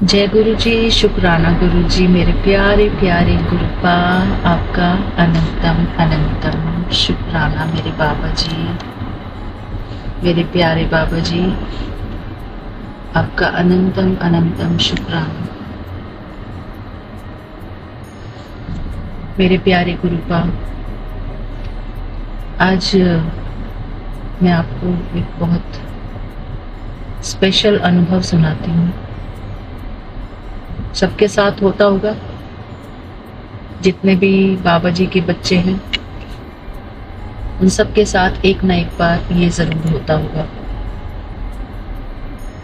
जय गुरु जी, शुक्राना गुरु जी, मेरे प्यारे प्यारे गुरुपा, आपका अनंतम अनंतम शुक्राना मेरे बाबा जी, मेरे प्यारे बाबा जी, आपका अनंतम अनंतम शुक्राना। मेरे प्यारे गुरुपा, आज मैं आपको एक बहुत स्पेशल अनुभव सुनाती हूँ। सबके साथ होता होगा, जितने भी बाबा जी के बच्चे हैं उन सबके साथ एक ना एक बार ये जरूर होता होगा,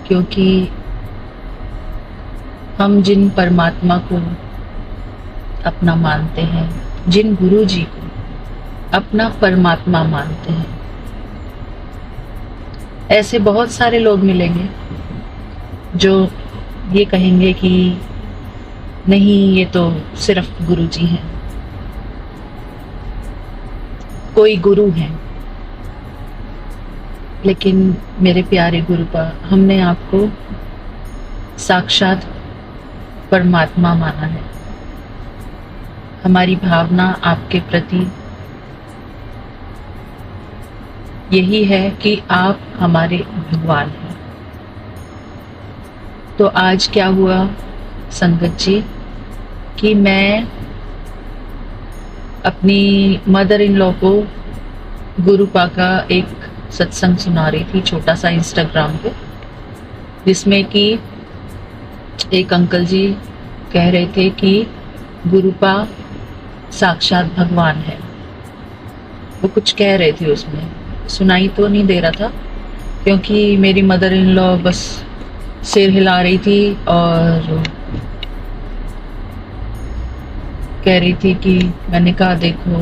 क्योंकि हम जिन परमात्मा को अपना मानते हैं, जिन गुरु जी को अपना परमात्मा मानते हैं, ऐसे बहुत सारे लोग मिलेंगे जो ये कहेंगे कि नहीं, ये तो सिर्फ गुरु जी हैं, कोई गुरु है। लेकिन मेरे प्यारे गुरुपा, हमने आपको साक्षात परमात्मा माना है। हमारी भावना आपके प्रति यही है कि आप हमारे भगवान हैं। तो आज क्या हुआ संगत जी, कि मैं अपनी मदर इन लॉ को गुरुपा का एक सत्संग सुना रही थी, छोटा सा, इंस्टाग्राम पे, जिसमें कि एक अंकल जी कह रहे थे कि गुरुपा साक्षात भगवान है। वो कुछ कह रहे थे, उसमें सुनाई तो नहीं दे रहा था क्योंकि मेरी मदर इन लॉ बस सिर हिला रही थी और कह रही थी कि मैंने कहा देखो,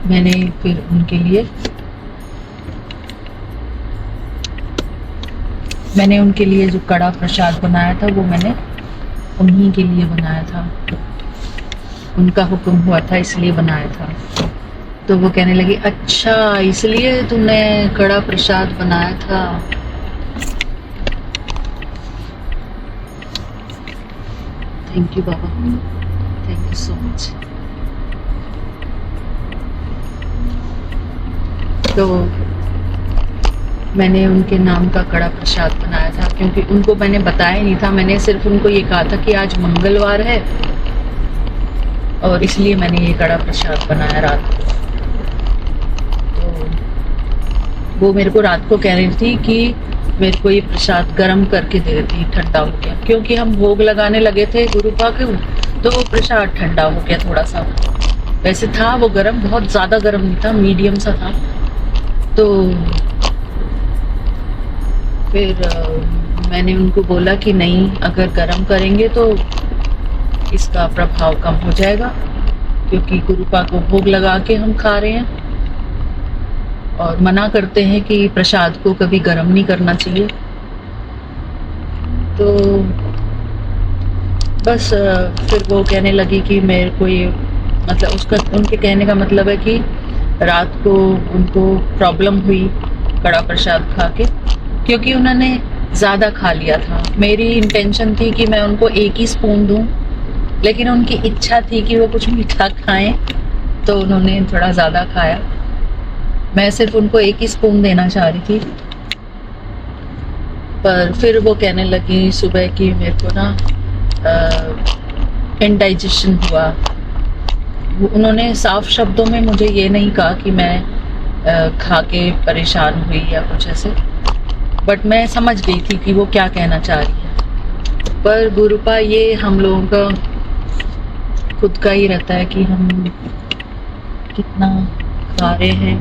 मैंने फिर उनके लिए जो कड़ा प्रसाद बनाया था वो मैंने उन्हीं के लिए बनाया था, उनका हुक्म हुआ था इसलिए बनाया था। तो वो कहने लगी, अच्छा इसलिए तुमने कड़ा प्रसाद बनाया था। Thank you Baba, thank you so much. तो मैंने उनके नाम का कड़ा प्रसाद बनाया था, क्योंकि उनको मैंने बताया नहीं था, मैंने सिर्फ उनको ये कहा था कि आज मंगलवार है और इसलिए मैंने ये कड़ा प्रसाद बनाया रात को। तो वो मेरे को रात को कह रही थी कि मेरे को ये प्रसाद गर्म करके दे देती, ठंडा हो गया, क्योंकि हम भोग लगाने लगे थे गुरुपा के, तो वो प्रसाद ठंडा हो गया थोड़ा सा। वैसे था वो गर्म, बहुत ज़्यादा गर्म नहीं था, मीडियम सा था। तो फिर मैंने उनको बोला कि नहीं, अगर गर्म करेंगे तो इसका प्रभाव कम हो जाएगा, क्योंकि गुरुपा को भोग लगा के हम खा रहे हैं और मना करते हैं कि प्रसाद को कभी गर्म नहीं करना चाहिए। तो बस फिर वो कहने लगी कि मेरे को ये, मतलब उसका, उनके कहने का मतलब है कि रात को उनको प्रॉब्लम हुई कड़ा प्रसाद खा के, क्योंकि उन्होंने ज़्यादा खा लिया था। मेरी इंटेंशन थी कि मैं उनको एक ही स्पून दूं, लेकिन उनकी इच्छा थी कि वो कुछ मीठा खाएं, तो उन्होंने थोड़ा ज़्यादा खाया। मैं सिर्फ उनको एक ही स्पून देना चाह रही थी, पर फिर वो कहने लगी सुबह कि मेरे को ना इंडाइजेशन हुआ। उन्होंने साफ शब्दों में मुझे ये नहीं कहा कि मैं खा के परेशान हुई या कुछ ऐसे, बट मैं समझ गई थी कि वो क्या कहना चाह रही है। पर गुरुपा, ये हम लोगों का खुद का ही रहता है कि हम कितना खा रहे हैं।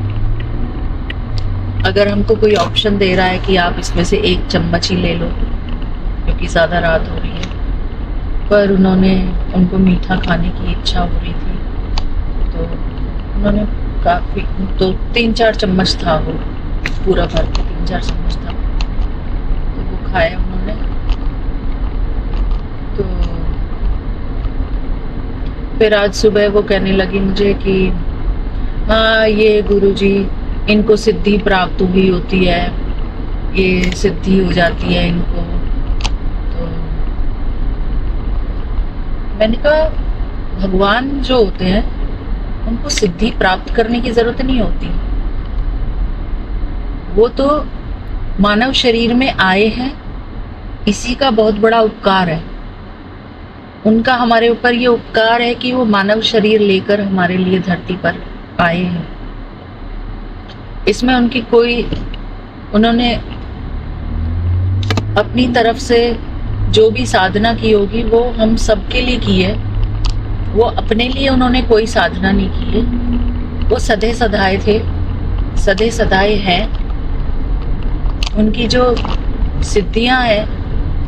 अगर हमको कोई ऑप्शन दे रहा है कि आप इसमें से एक चम्मच ही ले लो क्योंकि ज़्यादा रात हो रही है, पर उनको मीठा खाने की इच्छा हो रही थी, तो उन्होंने काफ़ी, तो 3-4 चम्मच था, वो पूरा भर के 3-4 चम्मच था, तो वो खाया उन्होंने। तो फिर आज सुबह वो कहने लगी मुझे कि हाँ, ये गुरुजी, इनको सिद्धि प्राप्त हुई होती है, ये सिद्धि हो जाती है इनको, तो मैंने कहा भगवान जो होते हैं उनको सिद्धि प्राप्त करने की जरूरत नहीं होती, वो तो मानव शरीर में आए हैं, इसी का बहुत बड़ा उपकार है उनका हमारे ऊपर। ये उपकार है कि वो मानव शरीर लेकर हमारे लिए धरती पर आए हैं। इसमें उनकी कोई, उन्होंने अपनी तरफ से जो भी साधना की होगी वो हम सबके लिए की है, वो अपने लिए उन्होंने कोई साधना नहीं की है। वो सधे सधाए थे, सधे सधाए हैं। उनकी जो सिद्धियां हैं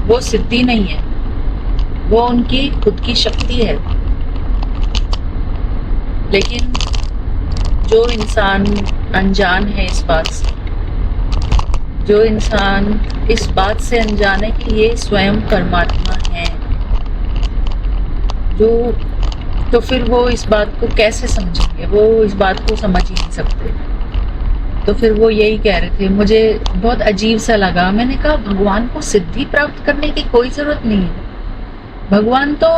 वो सिद्धि नहीं है, वो उनकी खुद की शक्ति है। लेकिन जो इंसान अनजान है इस बात से, जो इंसान इस बात से अनजान है कि ये स्वयं परमात्मा है, जो, तो फिर वो इस बात को कैसे समझेंगे? वो इस बात को समझ ही नहीं सकते। तो फिर वो यही कह रहे थे, मुझे बहुत अजीब सा लगा। मैंने कहा भगवान को सिद्धि प्राप्त करने की कोई जरूरत नहीं है, भगवान तो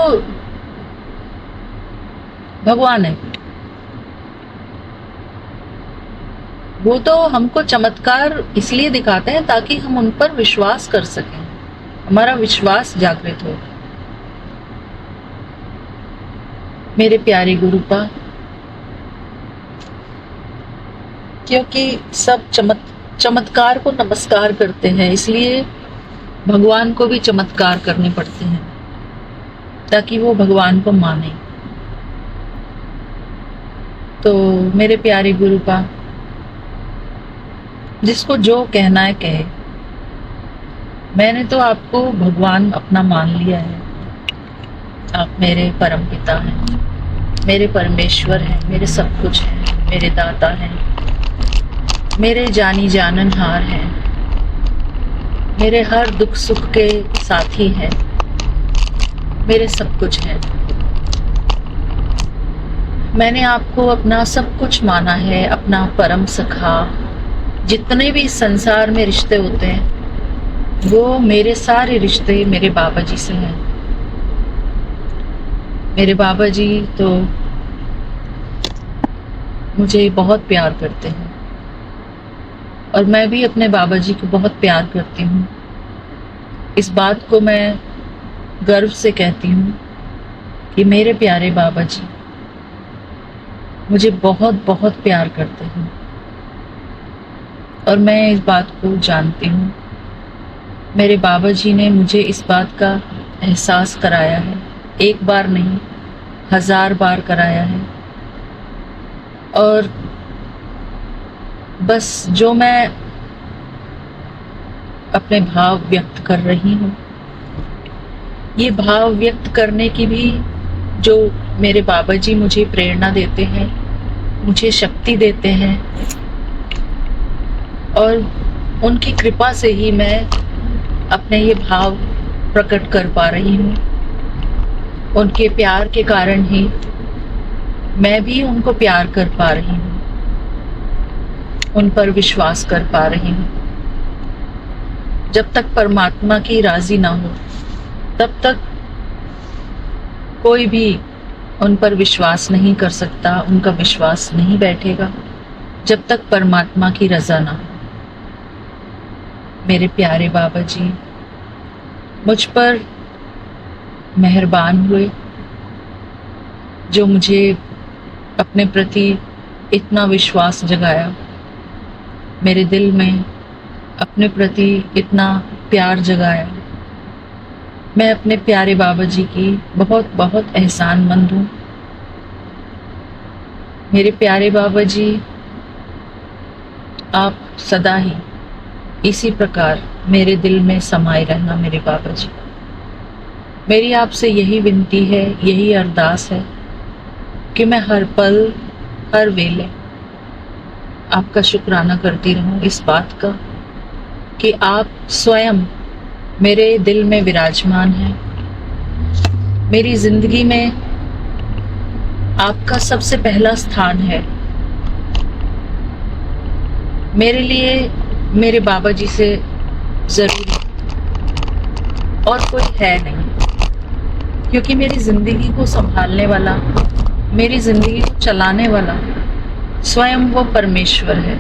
भगवान है। वो तो हमको चमत्कार इसलिए दिखाते हैं ताकि हम उन पर विश्वास कर सकें, हमारा विश्वास जागृत हो। मेरे प्यारे गुरुपा, क्योंकि सब चमत्कार को नमस्कार करते हैं, इसलिए भगवान को भी चमत्कार करने पड़ते हैं ताकि वो भगवान को माने। तो मेरे प्यारे गुरुपा, जिसको जो कहना है कहे। मैंने तो आपको भगवान अपना मान लिया है। आप मेरे परम पिता हैं, मेरे परमेश्वर हैं, मेरे सब कुछ हैं, मेरे दाता हैं, मेरे जानी जाननहार हैं, मेरे हर दुख सुख के साथी हैं, मेरे सब कुछ हैं। मैंने आपको अपना सब कुछ माना है, अपना परम सखा। जितने भी संसार में रिश्ते होते हैं वो मेरे सारे रिश्ते मेरे बाबा जी से हैं। मेरे बाबा जी तो मुझे बहुत प्यार करते हैं और मैं भी अपने बाबा जी को बहुत प्यार करती हूँ। इस बात को मैं गर्व से कहती हूँ कि मेरे प्यारे बाबा जी मुझे बहुत बहुत प्यार करते हैं और मैं इस बात को जानती हूँ। मेरे बाबा जी ने मुझे इस बात का एहसास कराया है, एक बार नहीं 1000 बार कराया है। और बस जो मैं अपने भाव व्यक्त कर रही हूँ, ये भाव व्यक्त करने की भी जो मेरे बाबा जी मुझे प्रेरणा देते हैं, मुझे शक्ति देते हैं और उनकी कृपा से ही मैं अपने ये भाव प्रकट कर पा रही हूँ। उनके प्यार के कारण ही मैं भी उनको प्यार कर पा रही हूँ, उन पर विश्वास कर पा रही हूँ। जब तक परमात्मा की राजी ना हो तब तक कोई भी उन पर विश्वास नहीं कर सकता, उनका विश्वास नहीं बैठेगा जब तक परमात्मा की रजा ना हो। मेरे प्यारे बाबा जी मुझ पर मेहरबान हुए, जो मुझे अपने प्रति इतना विश्वास जगाया, मेरे दिल में अपने प्रति इतना प्यार जगाया। मैं अपने प्यारे बाबा जी की बहुत बहुत एहसानमंद हूँ। मेरे प्यारे बाबा जी, आप सदा ही इसी प्रकार मेरे दिल में समाये रहना। मेरे बाबा जी, मेरी आपसे यही विनती है, यही अरदास है कि मैं हर पल हर वेले आपका शुक्राना करती रहूं इस बात का कि आप स्वयं मेरे दिल में विराजमान हैं। मेरी जिंदगी में आपका सबसे पहला स्थान है। मेरे लिए मेरे बाबा जी से जरूरी और कोई है नहीं। क्योंकि मेरी ज़िंदगी को संभालने वाला, मेरी ज़िंदगी को चलाने वाला स्वयं वो परमेश्वर है,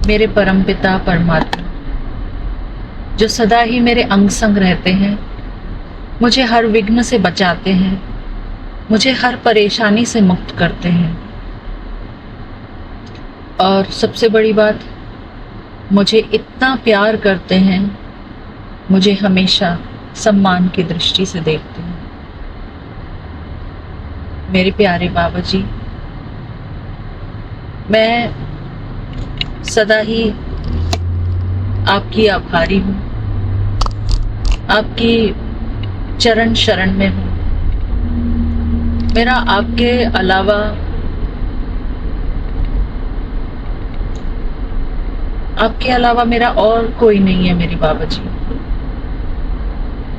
मेरे परमपिता परमात्मा, जो सदा ही मेरे अंग संग रहते हैं, मुझे हर विघ्न से बचाते हैं, मुझे हर परेशानी से मुक्त करते हैं। और सबसे बड़ी बात, मुझे इतना प्यार करते हैं, मुझे हमेशा सम्मान की दृष्टि से देखते हैं। मेरे प्यारे बाबा जी, मैं सदा ही आपकी आभारी हूँ, आपकी चरण शरण में हूँ। मेरा आपके अलावा मेरा और कोई नहीं है मेरे बाबा जी।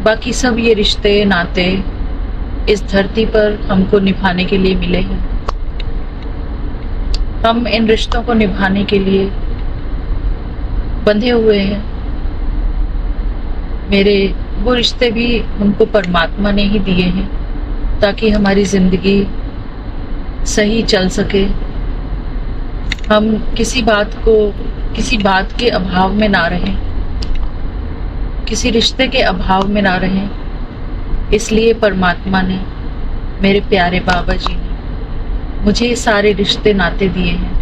बाकी सब ये रिश्ते नाते इस धरती पर हमको निभाने के लिए मिले हैं। हम इन रिश्तों को निभाने के लिए बंधे हुए हैं। मेरे वो रिश्ते भी हमको परमात्मा ने ही दिए हैं ताकि हमारी ज़िंदगी सही चल सके। हम किसी बात के अभाव में ना रहें, किसी रिश्ते के अभाव में ना रहें। इसलिए परमात्मा ने, मेरे प्यारे बाबा जी ने मुझे ये सारे रिश्ते नाते दिए हैं।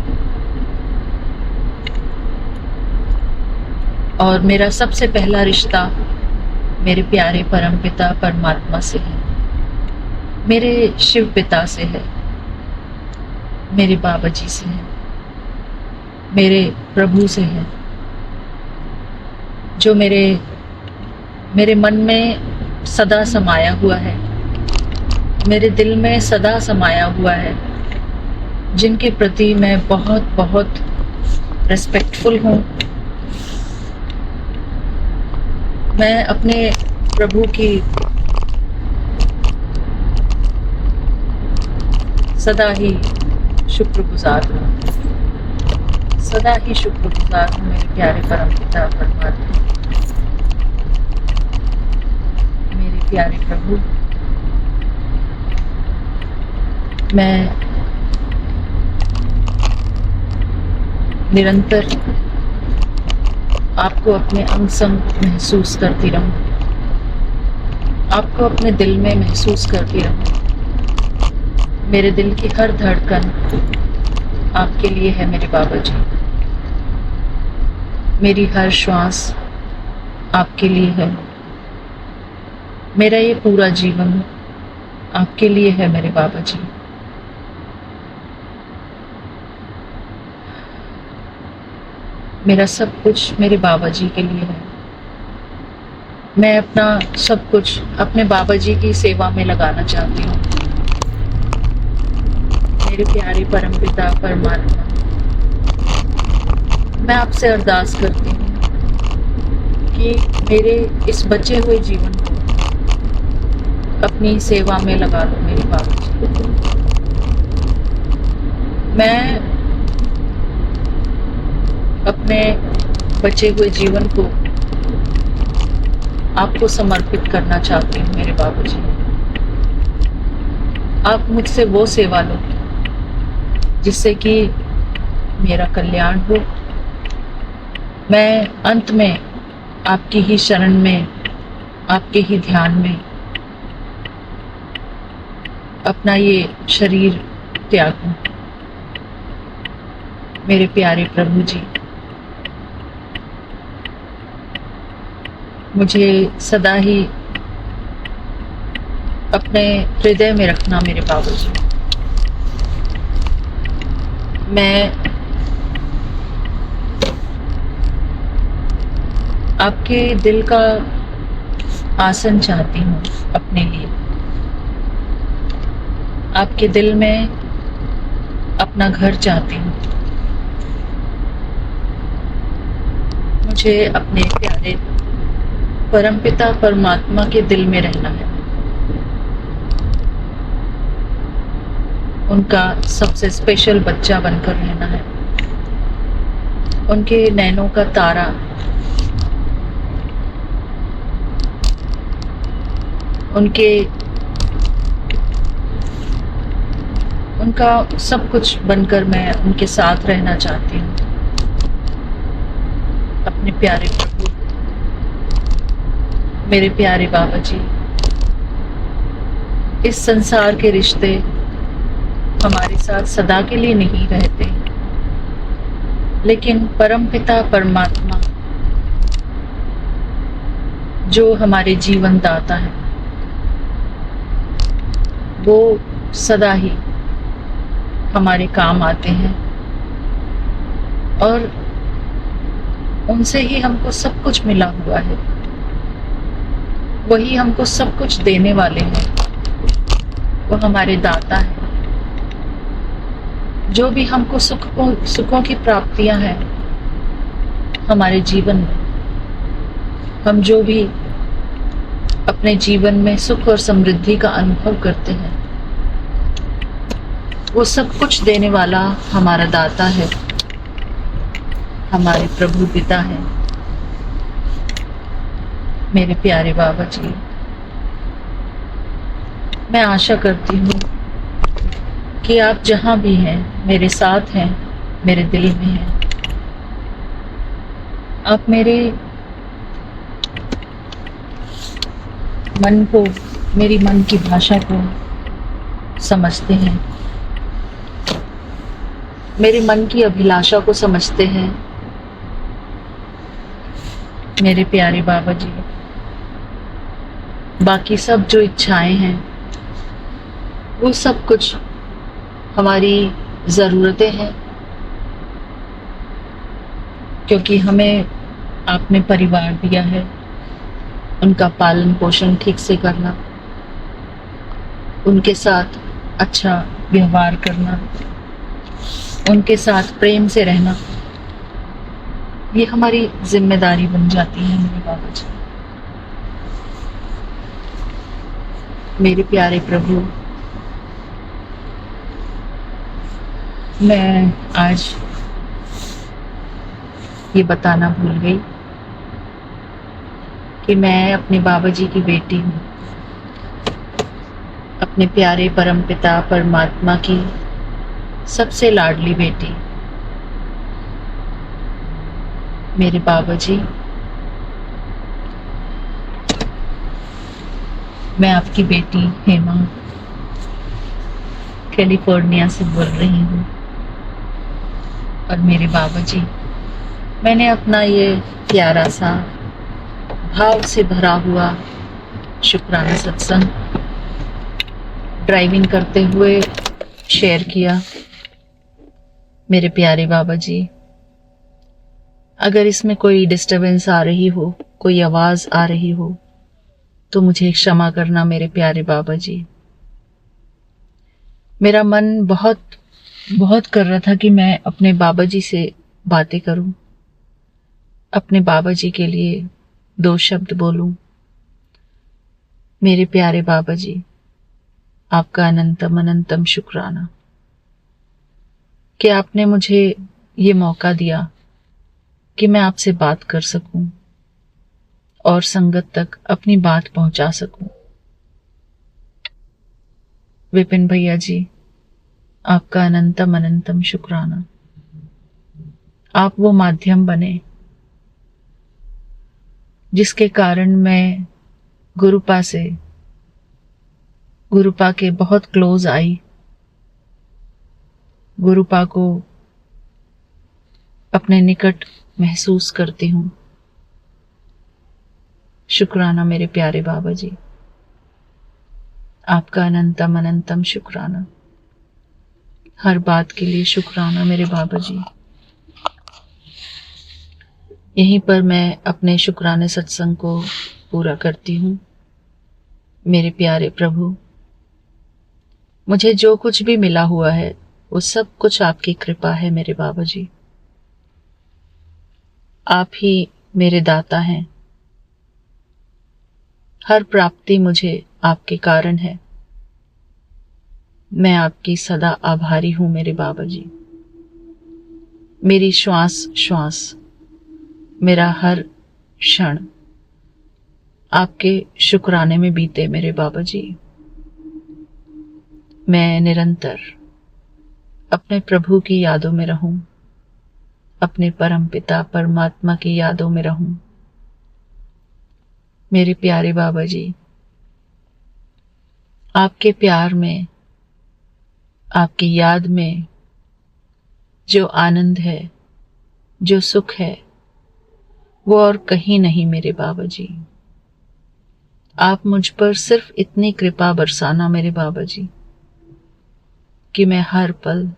और मेरा सबसे पहला रिश्ता मेरे प्यारे परमपिता परमात्मा से है, मेरे शिव पिता से है, मेरे बाबा जी से है, मेरे प्रभु से है, जो मेरे मन में सदा समाया हुआ है, मेरे दिल में सदा समाया हुआ है, जिनके प्रति मैं बहुत बहुत रिस्पेक्टफुल हूँ। मैं अपने प्रभु की सदा ही शुक्रगुजार हूँ, सदा ही शुक्रगुजार हूँ मेरे प्यारे परमपिता परमात्मा, मेरे प्यारे प्रभु। मैं निरंतर आपको अपने अंग संग महसूस करती रहूं, आपको अपने दिल में महसूस करती रहूं। मेरे दिल की हर धड़कन आपके लिए है मेरे बाबा जी। मेरी हर श्वास आपके लिए है। मेरा ये पूरा जीवन आपके लिए है मेरे बाबा जी। मेरा सब कुछ मेरे बाबा जी के लिए है। मैं अपना सब कुछ अपने बाबा जी की सेवा में लगाना चाहती हूँ। मेरे प्यारे परमपिता परमात्मा, मैं आपसे अरदास करती हूँ कि मेरे इस बचे हुए जीवन को अपनी सेवा में लगा लो मेरे बाबा जी। मैं अपने बचे हुए जीवन को आपको समर्पित करना चाहती हूँ मेरे बाबा जी। आप मुझसे वो सेवा लो जिससे कि मेरा कल्याण हो। मैं अंत में आपकी ही शरण में, आपके ही ध्यान में अपना ये शरीर त्यागूं। मेरे प्यारे प्रभु जी, मुझे सदा ही अपने हृदय में रखना मेरे बाबा जी। मैं आपके दिल का आसन चाहती हूँ अपने लिए। आपके दिल में अपना घर चाहती हूँ। मुझे अपने प्यारे परमपिता परमात्मा के दिल में रहना है। उनका सबसे स्पेशल बच्चा बनकर रहना है। उनके नैनों का तारा, उनके उनका सब कुछ बनकर मैं उनके साथ रहना चाहती हूँ। अपने प्यारे प्रभु, मेरे प्यारे बाबा जी, इस संसार के रिश्ते हमारे साथ सदा के लिए नहीं रहते, लेकिन परमपिता परमात्मा जो हमारे जीवन दाता है, वो सदा ही हमारे काम आते हैं और उनसे ही हमको सब कुछ मिला हुआ है। वही हमको सब कुछ देने वाले हैं। वो हमारे दाता है। जो भी हमको सुखों की प्राप्तियां हैं हमारे जीवन में, हम जो भी अपने जीवन में सुख और समृद्धि का अनुभव करते हैं, वो सब कुछ देने वाला हमारा दाता है, हमारे प्रभु पिता है। मेरे प्यारे बाबा जी, मैं आशा करती हूँ कि आप जहाँ भी हैं, मेरे साथ हैं, मेरे दिल में हैं। आप मेरे मन को, मेरी मन की भाषा को समझते हैं, मेरे मन की अभिलाषा को समझते हैं। मेरे प्यारे बाबा जी, बाकी सब जो इच्छाएं हैं वो सब कुछ हमारी ज़रूरतें हैं, क्योंकि हमें आपने परिवार दिया है, उनका पालन पोषण ठीक से करना, उनके साथ अच्छा व्यवहार करना, उनके साथ प्रेम से रहना, ये हमारी जिम्मेदारी बन जाती है। मेरे बाबा जी, मेरे प्यारे प्रभु, मैं आज ये बताना भूल गई कि मैं अपने बाबा जी की बेटी हूँ, अपने प्यारे परमपिता परमात्मा की सबसे लाडली बेटी। मेरे बाबा जी, मैं आपकी बेटी हेमा कैलिफोर्निया से बोल रही हूँ। और मेरे बाबा जी, मैंने अपना ये प्यारा सा भाव से भरा हुआ शुक्राना सत्संग ड्राइविंग करते हुए शेयर किया। मेरे प्यारे बाबा जी, अगर इसमें कोई डिस्टरबेंस आ रही हो, कोई आवाज़ आ रही हो, तो मुझे क्षमा करना मेरे प्यारे बाबा जी। मेरा मन बहुत कर रहा था कि मैं अपने बाबा जी से बातें करूं, अपने बाबा जी के लिए 2 शब्द बोलूं। मेरे प्यारे बाबा जी, आपका अनंतम अनंतम शुक्राना कि आपने मुझे ये मौका दिया कि मैं आपसे बात कर सकूं और संगत तक अपनी बात पहुंचा सकूं। विपिन भैया जी, आपका अनंतम अनंतम शुक्राना। आप वो माध्यम बने जिसके कारण मैं गुरुपा के बहुत क्लोज आई, गुरुपा को अपने निकट महसूस करती हूँ। शुक्राना मेरे प्यारे बाबा जी, आपका अनंतम अनंतम शुक्राना। हर बात के लिए शुक्राना मेरे बाबा जी। यहीं पर मैं अपने शुक्राने सत्संग को पूरा करती हूँ। मेरे प्यारे प्रभु, मुझे जो कुछ भी मिला हुआ है वो सब कुछ आपकी कृपा है मेरे बाबा जी। आप ही मेरे दाता हैं। हर प्राप्ति मुझे आपके कारण है। मैं आपकी सदा आभारी हूं मेरे बाबा जी। मेरी श्वास श्वास, मेरा हर क्षण आपके शुक्राने में बीते मेरे बाबा जी। मैं निरंतर अपने प्रभु की यादों में रहूं, अपने परम पिता परमात्मा की यादों में रहूं। मेरे प्यारे बाबा जी, आपके प्यार में, आपकी याद में जो आनंद है, जो सुख है, वो और कहीं नहीं मेरे बाबा जी। आप मुझ पर सिर्फ इतनी कृपा बरसाना मेरे बाबा जी कि मैं हर पल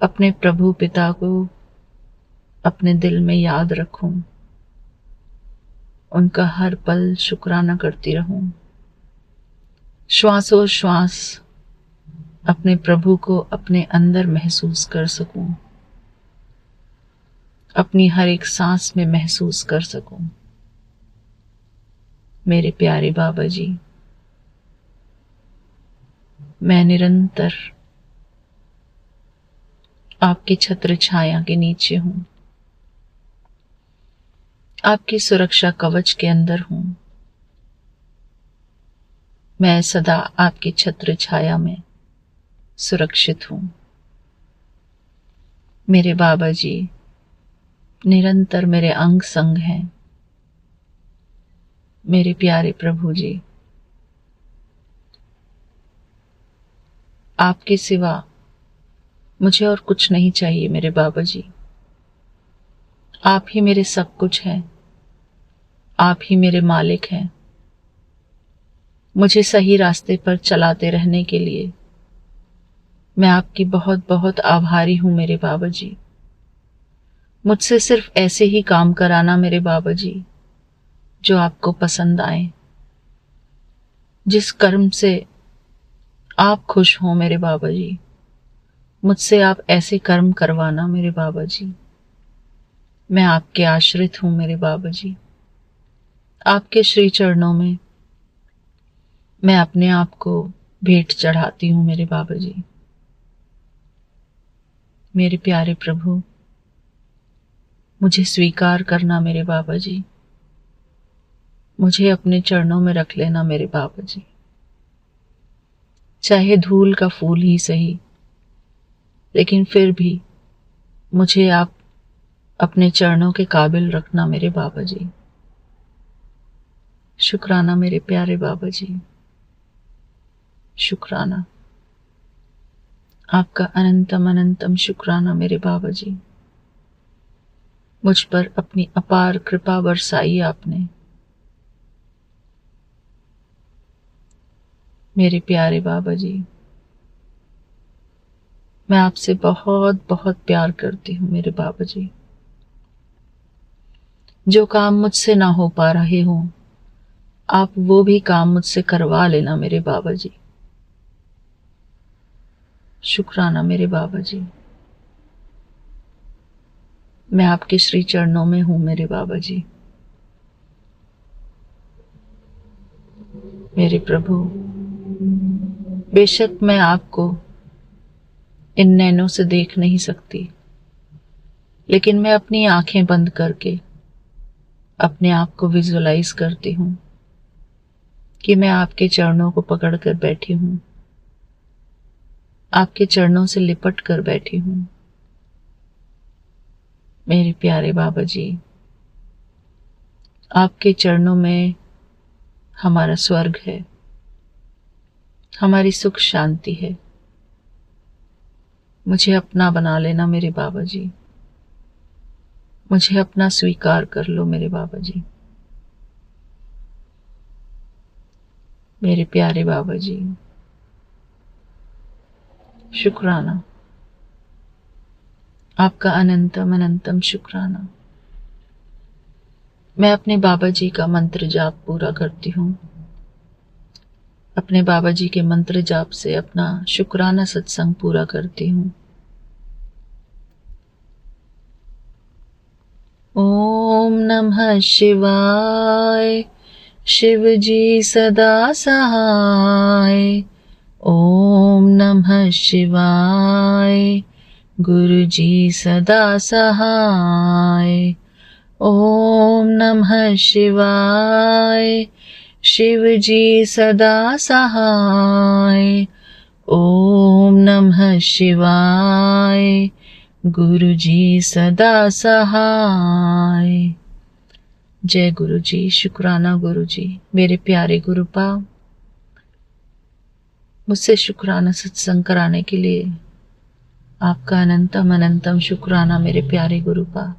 अपने प्रभु पिता को अपने दिल में याद रखूं, उनका हर पल शुक्राना करती रहूं, श्वासों श्वास अपने प्रभु को अपने अंदर महसूस कर सकूं, अपनी हर एक सांस में महसूस कर सकूं। मेरे प्यारे बाबा जी, मैं निरंतर आपकी छत्र छाया के नीचे हूं, आपकी सुरक्षा कवच के अंदर हूं। मैं सदा आपकी छत्र छाया में सुरक्षित हूं। मेरे बाबा जी निरंतर मेरे अंग संग हैं। मेरे प्यारे प्रभु जी, आपके सिवा मुझे और कुछ नहीं चाहिए मेरे बाबा जी। आप ही मेरे सब कुछ हैं, आप ही मेरे मालिक हैं। मुझे सही रास्ते पर चलाते रहने के लिए मैं आपकी बहुत बहुत आभारी हूं मेरे बाबा जी। मुझसे सिर्फ ऐसे ही काम कराना मेरे बाबा जी जो आपको पसंद आए, जिस कर्म से आप खुश हों मेरे बाबा जी। मुझसे आप ऐसे कर्म करवाना मेरे बाबा जी। मैं आपके आश्रित हूं मेरे बाबा जी। आपके श्री चरणों में मैं अपने आप को भेंट चढ़ाती हूं मेरे बाबा जी। मेरे प्यारे प्रभु, मुझे स्वीकार करना मेरे बाबा जी। मुझे अपने चरणों में रख लेना मेरे बाबा जी। चाहे धूल का फूल ही सही, लेकिन फिर भी मुझे आप अपने चरणों के काबिल रखना मेरे बाबा जी। शुक्राना मेरे प्यारे बाबा जी, शुक्राना। आपका अनंतम अनंतम शुक्राना मेरे बाबा जी। मुझ पर अपनी अपार कृपा बरसाई आपने। मेरे प्यारे बाबा जी, मैं आपसे बहुत बहुत प्यार करती हूँ मेरे बाबा जी। जो काम मुझसे ना हो पा रहे हों, आप वो भी काम मुझसे करवा लेना मेरे बाबा जी। शुक्राना मेरे बाबा जी। मैं आपके श्री चरणों में हूं मेरे बाबा जी। मेरे प्रभु, बेशक मैं आपको इन नैनों से देख नहीं सकती, लेकिन मैं अपनी आंखें बंद करके अपने आप को विजुअलाइज करती हूं कि मैं आपके चरणों को पकड़कर बैठी हूं, आपके चरणों से लिपट कर बैठी हूं। मेरे प्यारे बाबा जी, आपके चरणों में हमारा स्वर्ग है, हमारी सुख शांति है। मुझे अपना बना लेना मेरे बाबा जी। मुझे अपना स्वीकार कर लो मेरे बाबा जी। मेरे प्यारे बाबा जी, शुक्राना। आपका अनंतम अनंतम शुक्राना। मैं अपने बाबा जी का मंत्र जाप पूरा करती हूँ। अपने बाबा जी के मंत्र जाप से अपना शुक्राना सत्संग पूरा करती हूँ। ओम नमः शिवाय, शिव जी सदा सहाय। ओम नमः शिवाय, गुरु जी सदा सहाय। ओम नमः शिवाय, शिव जी सदा सहाय। ओम नमः शिवाय। गुरु जी सदा सहाय। जय गुरु जी। शुक्राना गुरु जी, मेरे प्यारे गुरु पाव, मुझसे शुक्राना सत्संग कराने के लिए आपका अनंतम अनंतम शुक्राना मेरे प्यारे गुरु पाव।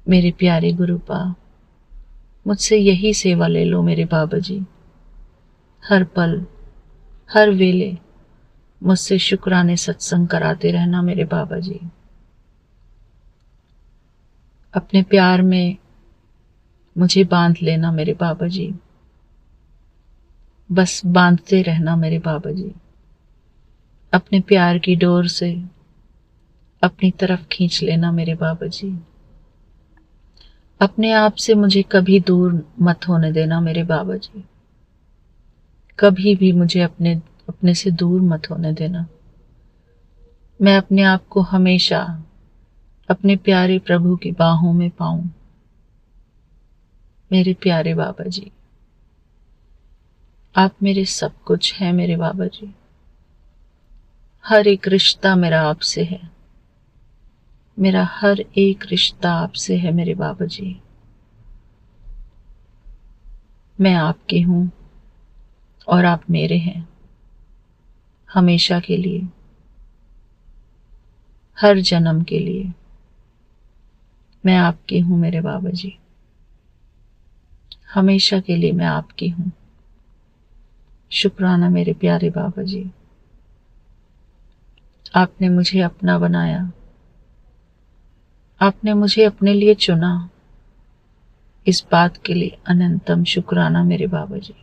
मेरे प्यारे गुरु पाव, मुझसे यही सेवा ले लो मेरे बाबा जी। हर पल हर वेले मुझसे शुक्राने सत्संग कराते रहना मेरे बाबा जी। अपने प्यार में मुझे बांध लेना मेरे बाबा जी। बस बांधते रहना मेरे बाबा जी। अपने प्यार की डोर से अपनी तरफ खींच लेना मेरे बाबा जी। अपने आप से मुझे कभी दूर मत होने देना मेरे बाबा जी। कभी भी मुझे अपने से दूर मत होने देना। मैं अपने आप को हमेशा अपने प्यारे प्रभु की बाहों में पाऊं मेरे प्यारे बाबा जी। आप मेरे सब कुछ हैं मेरे बाबा जी। हर एक रिश्ता मेरा आपसे है। मेरा हर एक रिश्ता आपसे है मेरे बाबा जी। मैं आपके हूं और आप मेरे हैं हमेशा के लिए, हर जन्म के लिए। मैं आपकी हूं मेरे बाबा जी। हमेशा के लिए मैं आपकी हूं। शुक्राना मेरे प्यारे बाबा जी। आपने मुझे अपना बनाया। आपने मुझे अपने लिए चुना। इस बात के लिए अनंतम शुक्राना मेरे बाबा जी।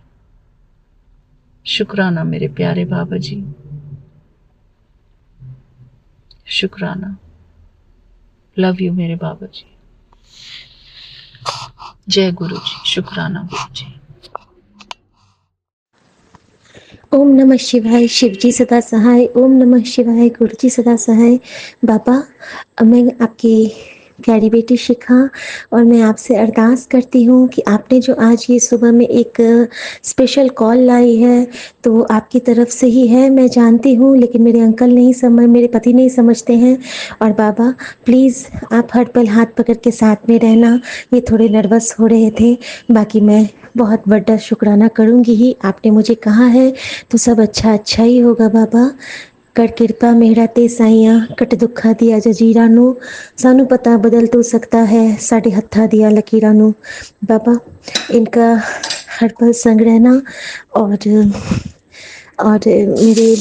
शुक्राना मेरे प्यारे बाबा जी। शुक्राना। लव यू मेरे बाबा जी। जय गुरु जी। शुक्राना गुरु जी। ओम नमः शिवाय। शिवजी सदा सहाय। ओम नमः शिवाय। गुरु जी सदा सहाय। बाबा, मैं आपकी प्यारी बेटी शिखा और मैं आपसे अरदास करती हूँ कि आपने जो आज ये सुबह में एक स्पेशल कॉल लाई है तो वो आपकी तरफ से ही है, मैं जानती हूँ, लेकिन मेरे अंकल नहीं समझ, मेरे पति नहीं समझते हैं। और बाबा प्लीज़ आप हर पल हाथ पकड़ के साथ में रहना। ये थोड़े नर्वस हो रहे थे, बाकी मैं बहुत बड़ा शुक्राना करूँगी ही। आपने मुझे कहा है तो सब अच्छा अच्छा ही होगा बाबा। कर कृपा मेहरा ते साइया, कट दुखा दिया जजीरा नू, सानू पता बदल तो सकता है साढ़े हत्था दिया लकीरा नू। बाबा इनका हर पल संग रहना। और मेरे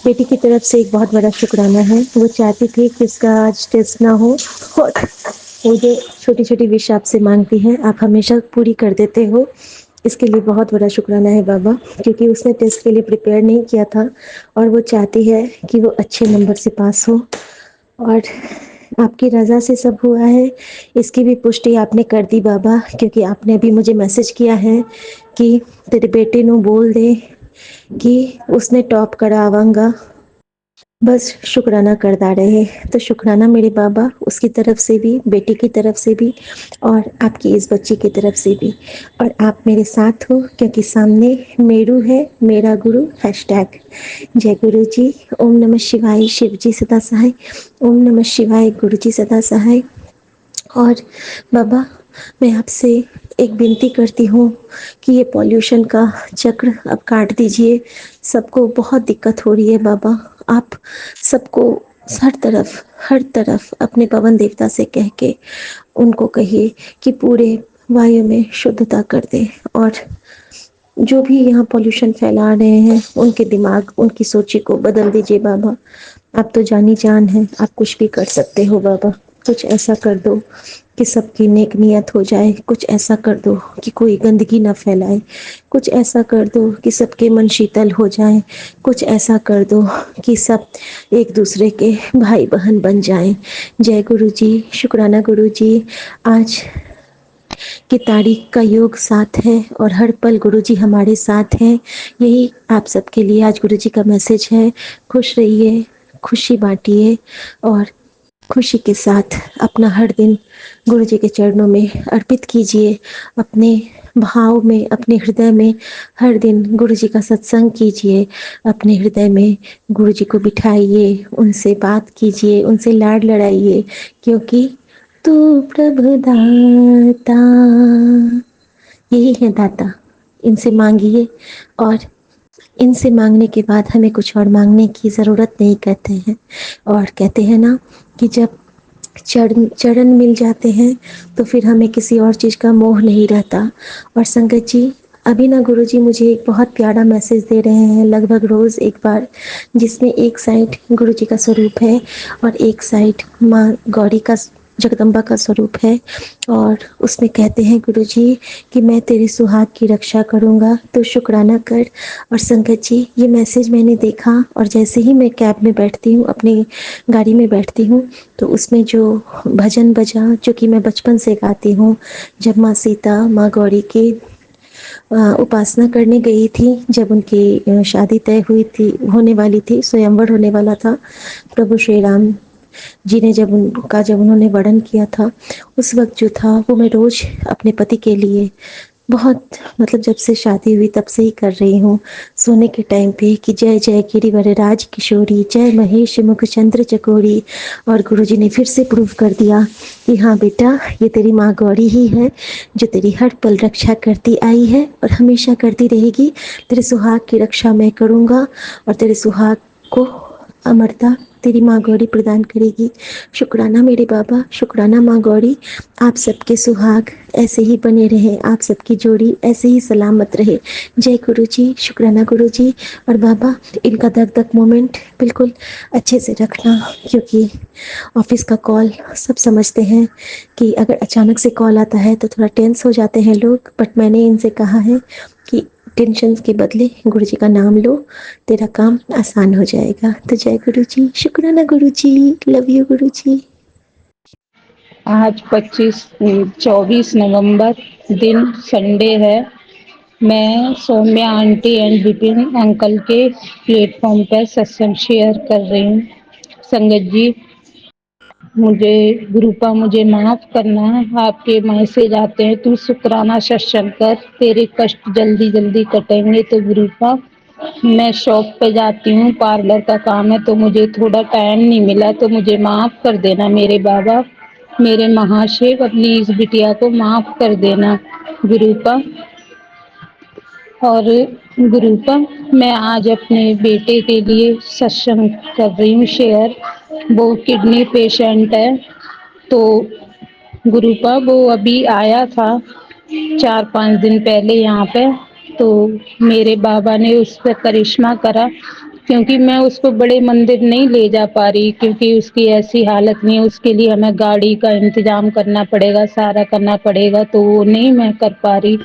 बेटी की तरफ से एक बहुत बड़ा शुक्राना है। वो चाहती थी कि उसका आज टेस्ट ना हो और वो जो छोटी छोटी विश आपसे मांगती है आप हमेशा पूरी कर देते हो। इसके लिए बहुत बड़ा शुक्राना है बाबा, क्योंकि उसने टेस्ट के लिए प्रिपेयर नहीं किया था और वो चाहती है कि वो अच्छे नंबर से पास हो। और आपकी रज़ा से सब हुआ है, इसकी भी पुष्टि आपने कर दी बाबा, क्योंकि आपने अभी मुझे मैसेज किया है कि तेरे बेटे नू बोल दे कि उसने टॉप करावांगा। बस शुक्राना करता रहे। तो शुक्राना मेरे बाबा, उसकी तरफ से भी, बेटी की तरफ से भी और आपकी इस बच्ची की तरफ से भी। और आप मेरे साथ हो क्योंकि सामने मेरू है, मेरा गुरु हैशटैग। जय गुरु जी। ओम नमः शिवाय। शिव जी सदा सहाय। ओम नमः शिवाय। गुरु जी सदा सहाय। और बाबा मैं आपसे एक विनती करती हूँ कि ये पॉल्यूशन का चक्र अब काट दीजिए। सबको बहुत दिक्कत हो रही है बाबा। आप सबको हर तरफ अपने पवन देवता से कह के उनको कहिए कि पूरे वायु में शुद्धता कर दे। और जो भी यहाँ पॉल्यूशन फैला रहे हैं उनके दिमाग, उनकी सोची को बदल दीजिए बाबा। आप तो जानी जान है, आप कुछ भी कर सकते हो बाबा। कुछ ऐसा कर दो कि सबकी नेक नियत हो जाए। कुछ ऐसा कर दो कि कोई गंदगी ना फैलाए। कुछ ऐसा कर दो कि सबके मन शीतल हो जाए। कुछ ऐसा कर दो कि सब एक दूसरे के भाई बहन बन जाएं। जय गुरु जी। शुक्राना गुरु जी। आज की तारीख का योग साथ है और हर पल गुरुजी हमारे साथ हैं। यही आप सबके लिए आज गुरुजी का मैसेज है। खुश रहिए, खुशी बांटिए और खुशी के साथ अपना हर दिन गुरु जी के चरणों में अर्पित कीजिए। अपने भाव में, अपने हृदय में हर दिन गुरु जी का सत्संग कीजिए। अपने हृदय में गुरु जी को बिठाइए, उनसे बात कीजिए, उनसे लाड लड़ाइए, क्योंकि तू प्रभु दाता, यही है दाता। इनसे मांगिए, और इनसे मांगने के बाद हमें कुछ और मांगने की ज़रूरत नहीं कहते हैं। और कहते हैं ना कि जब चरण मिल जाते हैं तो फिर हमें किसी और चीज़ का मोह नहीं रहता। और संगत जी, अभी ना गुरु जी मुझे एक बहुत प्यारा मैसेज दे रहे हैं, लगभग रोज़ एक बार, जिसमें एक साइड गुरु जी का स्वरूप है और एक साइड माँ गौरी का, जगदम्बा का स्वरूप है। और उसमें कहते हैं गुरु जी कि मैं तेरे सुहाग की रक्षा करूँगा, तो शुक्राना कर। और संगत जी, ये मैसेज मैंने देखा, और जैसे ही मैं कैब में बैठती हूँ, अपनी गाड़ी में बैठती हूँ, तो उसमें जो भजन बजा, जो कि मैं बचपन से गाती हूँ, जब माँ सीता माँ गौरी की उपासना करने गई थी, जब उनकी शादी तय हुई थी, होने वाली थी, स्वयंवर होने वाला था, प्रभु श्री राम जी ने जब उन्होंने वर्णन किया था, उस वक्त जो था वो मैं रोज अपने पति के लिए बहुत, मतलब जब से शादी हुई तब से ही कर रही हूँ, सोने के टाइम पे कि जय जय गिरिवर राज किशोरी, जय महेश मुख चंद्र चकोरी। और गुरुजी ने फिर से प्रूव कर दिया कि हाँ बेटा, ये तेरी माँ गौरी ही है जो तेरी हर पल रक्षा करती आई है और हमेशा करती रहेगी। तेरे सुहाग की रक्षा मैं करूँगा और तेरे सुहाग को अमरता तेरी माँ गौरी प्रदान करेगी। शुक्राना मेरे बाबा, शुक्राना माँ गौरी, आप सबके सुहाग ऐसे ही बने रहे, आप सबकी जोड़ी ऐसे ही सलामत रहे। जय गुरु जी, शुक्राना गुरु जी। और बाबा, इनका दक दक मोमेंट बिल्कुल अच्छे से रखना, क्योंकि ऑफिस का कॉल सब समझते हैं कि अगर अचानक से कॉल आता है तो थोड़ा टेंस हो जाते हैं लोग, बट मैंने इनसे कहा है कि टेंशन के बदले गुरु जी का नाम लो, तेरा काम आसान हो जाएगा। तो जय गुरु जी, शुक्राना गुरु जी, लव यू गुरु जी। आज 24 नवंबर, दिन संडे है। मैं Saumya aunty and Vipin uncle के प्लेटफॉर्म पर सत्संग शेयर कर रही हूँ। संगत जी, मुझे गुरुपा मुझे माफ करना, आपके मैसेज आते हैं तू शुक्राना सत्संग कर, तेरे कष्ट जल्दी जल्दी कटेंगे। तो गुरुपा, मैं शॉप पे जाती हूँ, पार्लर का काम है, तो मुझे थोड़ा टाइम नहीं मिला, तो मुझे माफ कर देना मेरे बाबा, मेरे महाशिव, अपनी इस बिटिया को माफ कर देना गुरुपा। और गुरुपा, मैं आज अपने बेटे के लिए सत्संग कर रही हूँ शेयर। वो किडनी पेशेंट है, तो गुरुपा वो अभी आया था 4-5 दिन पहले यहाँ पे, तो मेरे बाबा ने उस पर करिश्मा करा, क्योंकि मैं उसको बड़े मंदिर नहीं ले जा पा रही, क्योंकि उसकी ऐसी हालत नहीं है, उसके लिए हमें गाड़ी का इंतजाम करना पड़ेगा, सारा करना पड़ेगा, तो वो नहीं मैं कर पा रही।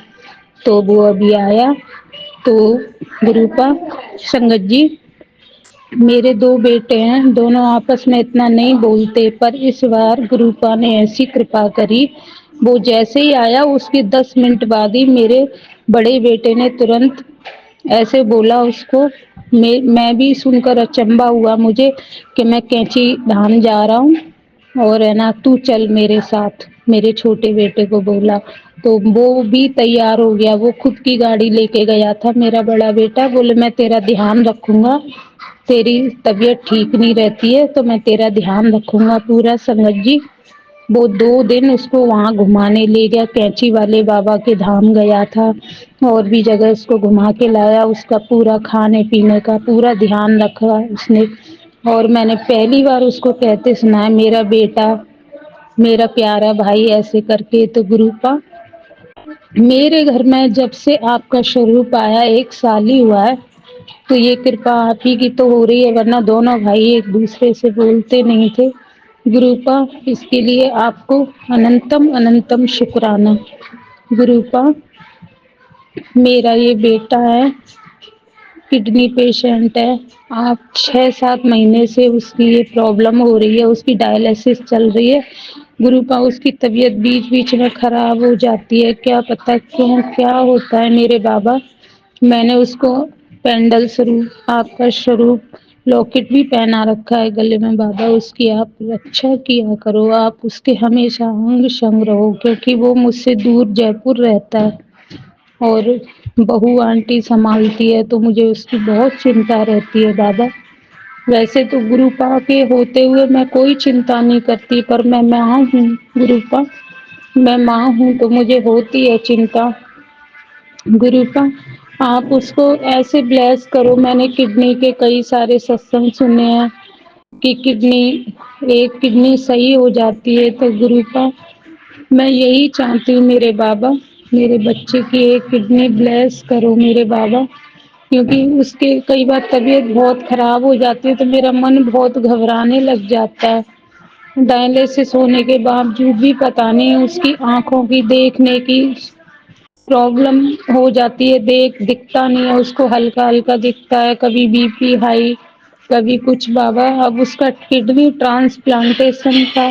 तो वो अभी आया। तो गुरुपा, संगत जी, मेरे 2 बेटे हैं, दोनों आपस में इतना नहीं बोलते, पर इस बार गुरुपा ने ऐसी कृपा करी, वो जैसे ही आया उसके 10 मिनट बाद ही मेरे बड़े बेटे ने तुरंत ऐसे बोला उसको। मैं भी सुनकर अचंभा हुआ मुझे कि मैं कैंची धाम जा रहा हूँ, और है ना तू चल मेरे साथ, मेरे छोटे बेटे को बोला, तो वो भी तैयार हो गया, वो खुद की गाड़ी लेके गया था। मेरा बड़ा बेटा बोले मैं तेरा ध्यान रखूंगा, तेरी तबीयत ठीक नहीं रहती है तो मैं तेरा ध्यान रखूंगा पूरा। संगत जी, वो 2 दिन उसको वहाँ घुमाने ले गया, कैंची वाले बाबा के धाम गया था, और भी जगह उसको घुमा के लाया, उसका पूरा खाने पीने का पूरा ध्यान रखा उसने। और मैंने पहली बार उसको कहते सुना है मेरा बेटा, मेरा प्यारा भाई, ऐसे करके। तो गुरुपा, मेरे घर में जब से आपका स्वरूप आया 1 साल ही हुआ है, तो ये कृपा आप ही की तो हो रही है, वरना दोनों भाई एक दूसरे से बोलते नहीं थे। गुरुपा, इसके लिए आपको अनंतम अनंतम शुक्राना। गुरुपा, मेरा ये बेटा है, किडनी पेशेंट है, आप 6-7 महीने से उसकी ये प्रॉब्लम हो रही है, उसकी डायलिसिस चल रही है। गुरुपा, उसकी तबीयत बीच बीच में खराब हो जाती है, क्या पता क्यों क्या होता है मेरे बाबा। मैंने उसको पेंडल स्वरूप, आपका स्वरूप लॉकेट भी पहना रखा है गले में बाबा। उसकी आप रक्षा किया करो, आप उसके हमेशा अंग संग रहो, क्योंकि वो मुझसे दूर जयपुर रहता है और बहू आंटी संभालती है, तो मुझे उसकी बहुत चिंता रहती है बाबा। वैसे तो गुरुपा के होते हुए मैं कोई चिंता नहीं करती, पर मैं माँ हूँ गुरुपा, मैं माँ हूँ तो मुझे होती है चिंता। गुरुपा आप उसको ऐसे ब्लेस करो। मैंने किडनी के कई सारे सत्संग सुने हैं कि एक किडनी सही हो जाती है, तो गुरुपा मैं यही चाहती हूँ मेरे बाबा, मेरे बच्चे की एक किडनी ब्लेस करो मेरे बाबा, क्योंकि उसके कई बार तबीयत बहुत खराब हो जाती है तो मेरा मन बहुत घबराने लग जाता है। डायलिसिस होने के बावजूद भी पता नहीं उसकी आंखों की देखने की प्रॉब्लम हो जाती है, दिखता नहीं है उसको, हल्का हल्का दिखता है, कभी बीपी हाई, कभी कुछ बाबा। अब उसका किडनी ट्रांसप्लांटेशन का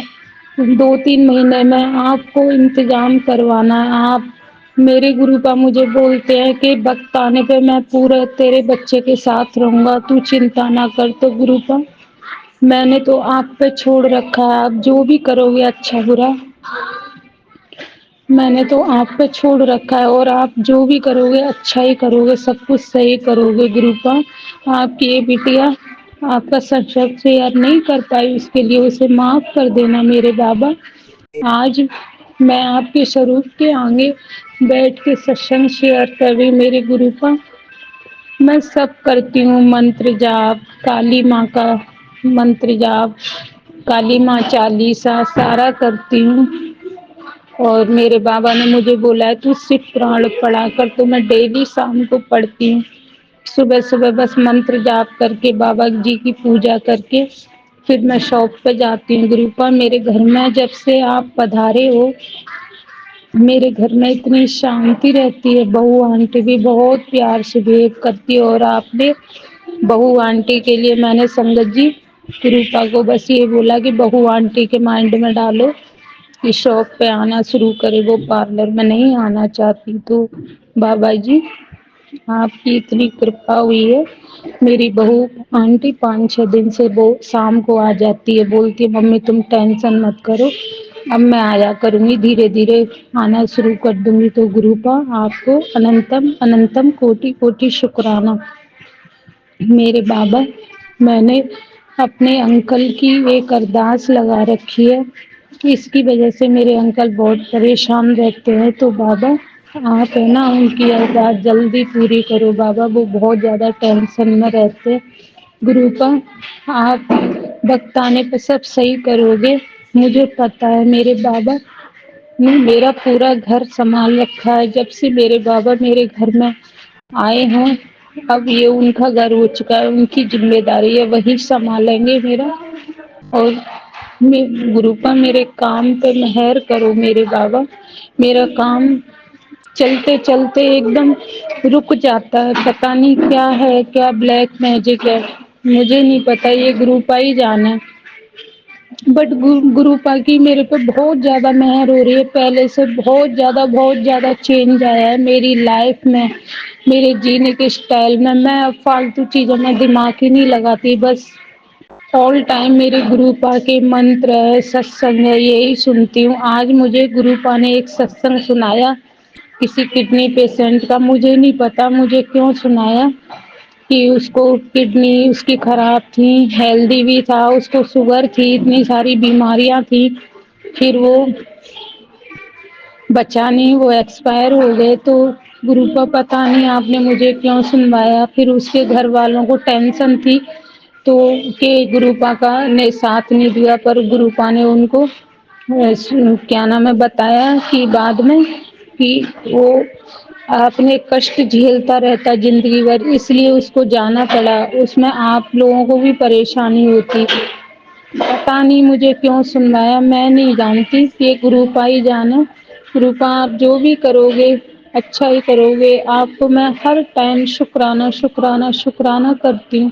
2-3 महीने में आपको इंतजाम करवाना है। आप मेरे गुरुपा मुझे बोलते हैं कि वक्त आने पे मैं पूरा तेरे बच्चे के साथ रहूंगा, तू चिंता ना कर। तो गुरुपा मैंने तो आप पे छोड़ रखा है, आप जो भी करोगे अच्छा बुरा मैंने तो आप पे छोड़ रखा है, और आप जो भी करोगे अच्छा ही करोगे, सब कुछ सही करोगे गुरुपा। आपकी ये बिटिया आपका सत्संग शेयर नहीं कर पाई, उसके लिए उसे माफ कर देना मेरे बाबा। आज मैं आपके स्वरूप के आगे बैठ के सत्संग शेयर कर रही मेरे गुरुपा। मैं सब करती हूँ, मंत्र जाप, काली माँ का मंत्र जाप, काली माँ चालीसा सारा करती हूँ। और मेरे बाबा ने मुझे बोला है तू शिव पुराण पढ़ा कर, तो मैं डेली शाम को पढ़ती हूँ। सुबह सुबह बस मंत्र जाप करके बाबा जी की पूजा करके फिर मैं शॉप पे जाती हूँ। गुरुपा मेरे घर में जब से आप पधारे हो, मेरे घर में इतनी शांति रहती है। बहू आंटी भी बहुत प्यार से बिहेव करती है, और आपने बहू आंटी के लिए मैंने संगत जी गुरुपा को बस ये बोला कि बहू आंटी के माइंड में डालो कि शॉप पे आना शुरू करे, वो पार्लर में नहीं आना चाहती। तो बाबा जी आपकी इतनी कृपा हुई है। मेरी बहू आंटी 5-6 दिन से वो शाम को आ जाती है, बोलती है मम्मी तुम टेंशन मत करो, अब मैं आया करूँगी, धीरे धीरे आना शुरू कर दूँगी। तो गुरुपा आपको अनंतम अनंतम कोटि कोटि शुक्राना मेरे बाबा। मैंने अपने अंकल की एक अरदास लगा रखी है, इसकी वजह से मेरे अंकल बहुत परेशान रहते हैं। तो बाबा आप है ना उनकी अरदास जल्दी पूरी करो बाबा, वो बहुत ज़्यादा टेंशन में रहते हैं। गुरुपा आप वक्त आने पे सब सही करोगे, मुझे पता है मेरे बाबा ने मेरा पूरा घर संभाल रखा है। जब से मेरे बाबा मेरे घर में आए हैं, अब ये उनका घर हो चुका है, उनकी जिम्मेदारी है, वही संभालेंगे मेरा। और गुरुपा मेरे काम पे मेहर करो मेरे बाबा, मेरा काम चलते चलते एकदम रुक जाता है, पता नहीं क्या है, क्या ब्लैक मैजिक है, मुझे नहीं पता, ये गुरुपा ही जाने। बट गुरुपा की मेरे पे बहुत ज़्यादा मेहर हो रही है, पहले से बहुत ज़्यादा चेंज आया है मेरी लाइफ में, मेरे जीने के स्टाइल में। मैं अब फालतू चीज़ों में दिमाग ही नहीं लगाती, बस ऑल टाइम मेरे गुरुपा के मंत्र है, सत्संग है, यही सुनती हूँ। आज मुझे गुरुपा ने एक सत्संग सुनाया किसी किडनी पेशेंट का, मुझे नहीं पता मुझे क्यों सुनाया, कि उसको किडनी उसकी खराब थी, हेल्दी भी था, उसको शुगर थी, इतनी सारी बीमारियां थी, फिर वो बचा नहीं, वो एक्सपायर हो गए। तो गुरुपा पता नहीं आपने मुझे क्यों सुनवाया। फिर उसके घर वालों को टेंशन थी तो के गुरुपा का ने साथ नहीं दिया, पर गुरुपा ने उनको क्या नाम है बताया कि बाद में कि वो अपने कष्ट झेलता रहता जिंदगी भर, इसलिए उसको जाना पड़ा, उसमें आप लोगों को भी परेशानी होती। पता नहीं मुझे क्यों सुनवाया, मैं नहीं जानती, ये गुरुपा ही जाने। गुरुपा आप जो भी करोगे अच्छा ही करोगे, आपको मैं हर टाइम शुक्राना शुक्राना शुक्राना करती हूँ।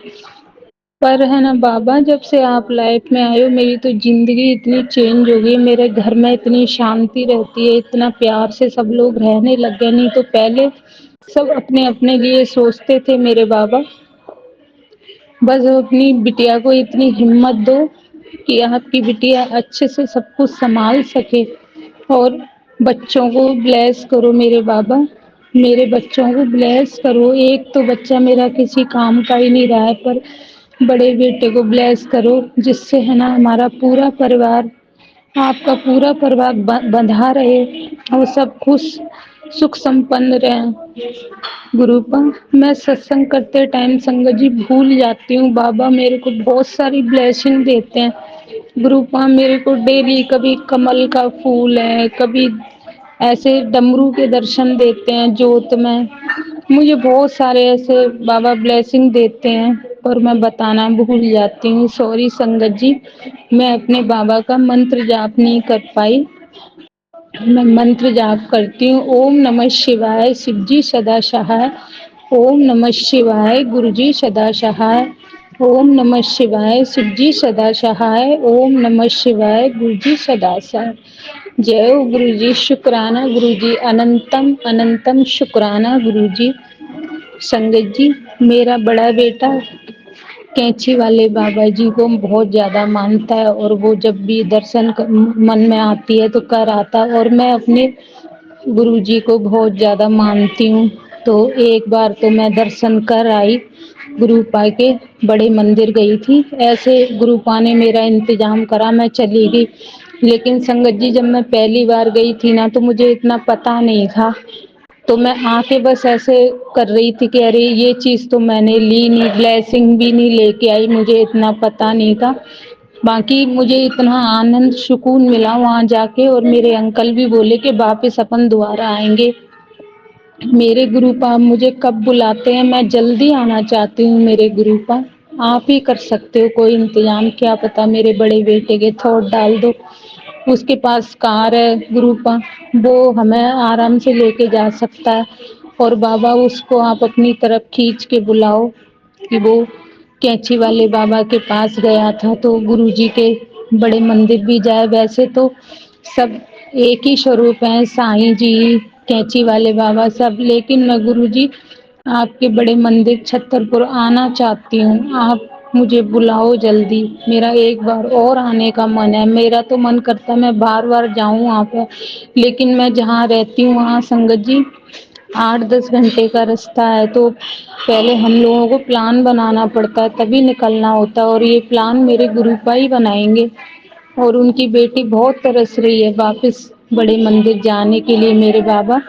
पर है ना बाबा, जब से आप लाइफ में आए हो मेरी तो जिंदगी इतनी चेंज हो गई, मेरे घर में इतनी शांति रहती है, इतना प्यार से सब लोग रहने लग गए। नहीं तो पहले सब अपने अपने लिए सोचते थे मेरे बाबा। बस अपनी बिटिया को इतनी हिम्मत दो कि आपकी बिटिया अच्छे से सब कुछ संभाल सके, और बच्चों को ब्लेस करो मेरे बाबा, मेरे बच्चों को ब्लेस करो। एक तो बच्चा मेरा किसी काम का ही नहीं रहा है, पर बड़े बेटे को ब्लेस करो, जिससे है ना हमारा पूरा परिवार, आपका पूरा परिवार बंधा रहे और सब खुश सुख संपन्न रहे। गुरुपा, मैं सत्संग करते टाइम संगत जी भूल जाती हूँ, बाबा मेरे को बहुत सारी ब्लेसिंग देते हैं। गुरुपा, मेरे को डेली कभी कमल का फूल है, कभी ऐसे डमरू के दर्शन देते हैं जोत में, मुझे बहुत सारे ऐसे बाबा ब्लेसिंग देते हैं, पर मैं बताना भूल जाती हूँ। सॉरी संगत जी, मैं अपने बाबा का मंत्र जाप नहीं कर पाई। मैं मंत्र जाप करती हूँ, ओम नमः शिवाय, शिव जी सदा सहाय, ओम नमः शिवाय, गुरु जी सदा सहाय, ओम नमः शिवाय, शिव जी सदा सहाय, ओम नमः शिवाय, गुरु जी सदा सहाय। जय हो गुरु जी, शुक्राना गुरु जी, अनंतम अनंतम शुक्राना गुरु जी। संगत जी, मेरा बड़ा बेटा कैंची वाले बाबा जी को बहुत ज़्यादा मानता है, और वो जब भी मन में आती है तो कर आता है, और मैं अपने गुरु जी को बहुत ज़्यादा मानती हूँ। तो एक बार तो मैं दर्शन कर आई, गुरुपा के बड़े मंदिर गई थी, ऐसे गुरुपा ने मेरा इंतजाम करा, मैं चली गई। लेकिन संगत जी, जब मैं पहली बार गई थी ना, तो मुझे इतना पता नहीं था, तो मैं आके बस ऐसे कर रही थी कि अरे ये चीज़ तो मैंने ली नहीं, ब्लेसिंग भी नहीं लेके आई, मुझे इतना पता नहीं था। बाकी मुझे इतना आनंद सुकून मिला वहाँ जाके, और मेरे अंकल भी बोले कि वापस अपन दोबारा आएंगे। मेरे गुरुपा मुझे कब बुलाते हैं, मैं जल्दी आना चाहती हूँ मेरे गुरुपा, आप ही कर सकते हो कोई इंतजाम, क्या पता मेरे बड़े बेटे के थोट डाल दो, उसके पास कार है गुरुपा, वो हमें आराम से लेके जा सकता है, और बाबा उसको आप अपनी तरफ खींच के बुलाओ कि वो कैंची वाले बाबा के पास गया था, तो गुरुजी के बड़े मंदिर भी जाए। वैसे तो सब एक ही स्वरूप हैं, साईं जी, कैंची वाले बाबा सब, लेकिन मैं गुरुजी आपके बड़े मंदिर छतरपुर आना चाहती हूँ, आप मुझे बुलाओ जल्दी, मेरा एक बार और आने का मन है। मेरा तो मन करता है मैं बार बार जाऊँ वहाँ पे, लेकिन मैं जहाँ रहती हूँ वहाँ संगत जी 8-10 घंटे का रास्ता है, तो पहले हम लोगों को प्लान बनाना पड़ता है, तभी निकलना होता है, और ये प्लान मेरे गुरुपा ही बनाएंगे, और उनकी बेटी बहुत तरस रही है वापस बड़े मंदिर जाने के लिए। मेरे बाबा